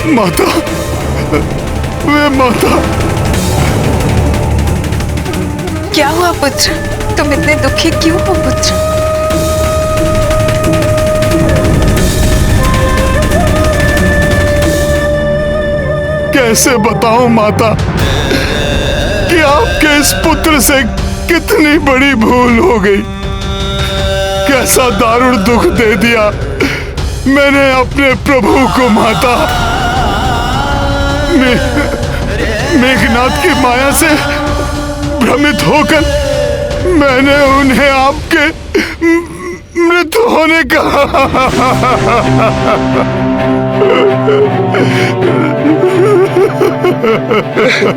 माता, वे माता। क्या हुआ पुत्र? तुम इतने दुखी क्यों हो पुत्र? कैसे बताऊं माता कि आपके इस पुत्र से कितनी बड़ी भूल हो गई। कैसा दारुण दुख दे दिया मैंने अपने प्रभु को माता। मेघनाद की माया से भ्रमित होकर मैंने उन्हें आपके मृत होने का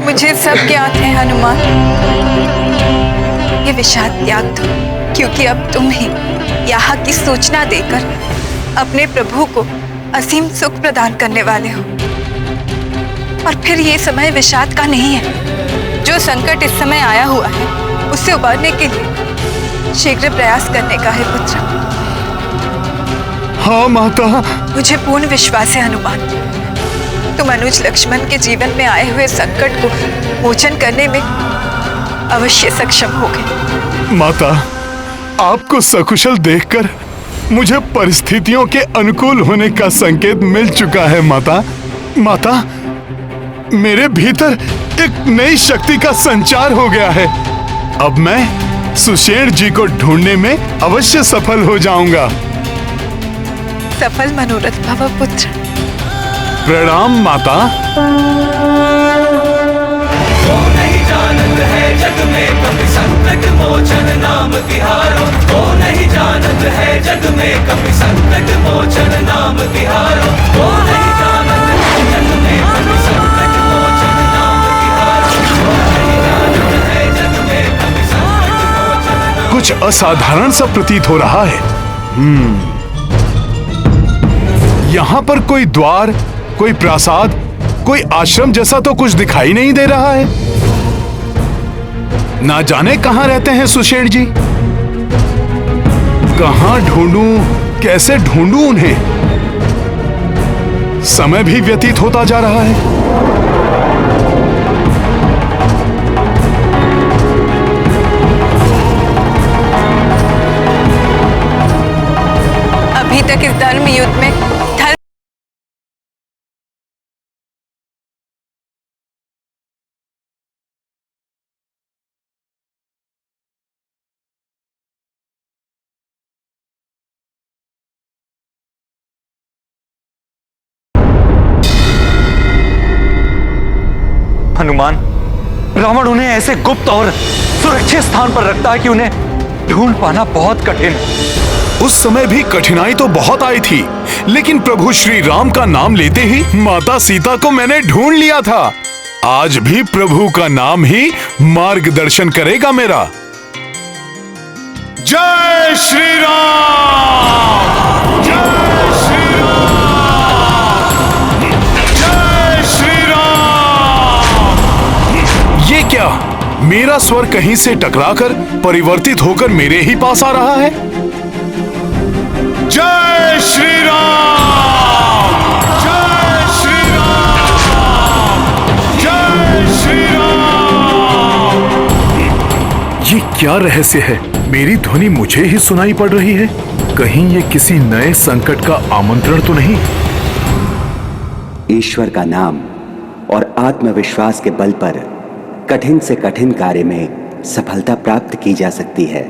मुझे सब ज्ञात है हनुमान। ये विषाद त्याग दो, क्योंकि अब तुम ही यहाँ की सूचना देकर अपने प्रभु को असीम सुख प्रदान करने वाले हो। और फिर ये समय विषाद का नहीं है। जो संकट इस समय आया हुआ है उससे उबरने के लिए शीघ्र प्रयास करने का है पुत्र। हाँ माता। मुझे पूर्ण विश्वास है हनुमान, तुम अनुज लक्ष्मण के जीवन में आए हुए संकट को मोचन करने में अवश्य सक्षम होगे। माता, आपको सकुशल देखकर मुझे परिस्थितियों के अनुकूल होने का संकेत मिल चुका है माता। माता, मेरे भीतर एक नई शक्ति का संचार हो गया है। अब मैं सुषेण जी को ढूंढने में अवश्य सफल हो जाऊंगा। सफल मनोरथ भव पुत्र। प्रणाम माता। वो नहीं जानत है जग में कभी संकट मोचन नाम तिहारो। वो नहीं जानत है जग में कभी संकट मोचन नाम तिहारो। वो नहीं जानत है जग में कभी संकट मोचन नाम तिहारो। वो नहीं जानत है जग में कभी संकट मोचन नाम। कुछ असाधारण सा प्रतीत हो रहा है। यहाँ पर कोई द्वार, कोई प्रासाद, कोई आश्रम जैसा तो कुछ दिखाई नहीं दे रहा है। ना जाने कहाँ रहते हैं सुषेण जी। कहाँ ढूंढूं, कैसे ढूंढूं उन्हें। समय भी व्यतीत होता जा रहा है। अभी तक इस धर्म युद्ध में हनुमान, रावण उन्हें ऐसे गुप्त और सुरक्षित स्थान पर रखता है कि उन्हें ढूंढ पाना बहुत कठिन है। उस समय भी कठिनाई तो बहुत आई थी, लेकिन प्रभु श्री राम का नाम लेते ही माता सीता को मैंने ढूंढ लिया था। आज भी प्रभु का नाम ही मार्गदर्शन करेगा मेरा। जय श्री राम, जय श्री राम, जय श्री राम। ये क्या, मेरा स्वर कहीं से टकराकर परिवर्तित होकर मेरे ही पास आ रहा है। जय श्री राम, जय श्री राम, जय श्री राम। ये क्या रहस्य है? मेरी ध्वनि मुझे ही सुनाई पड़ रही है। कहीं ये किसी नए संकट का आमंत्रण तो नहीं? ईश्वर का नाम और आत्मविश्वास के बल पर कठिन से कठिन कार्य में सफलता प्राप्त की जा सकती है।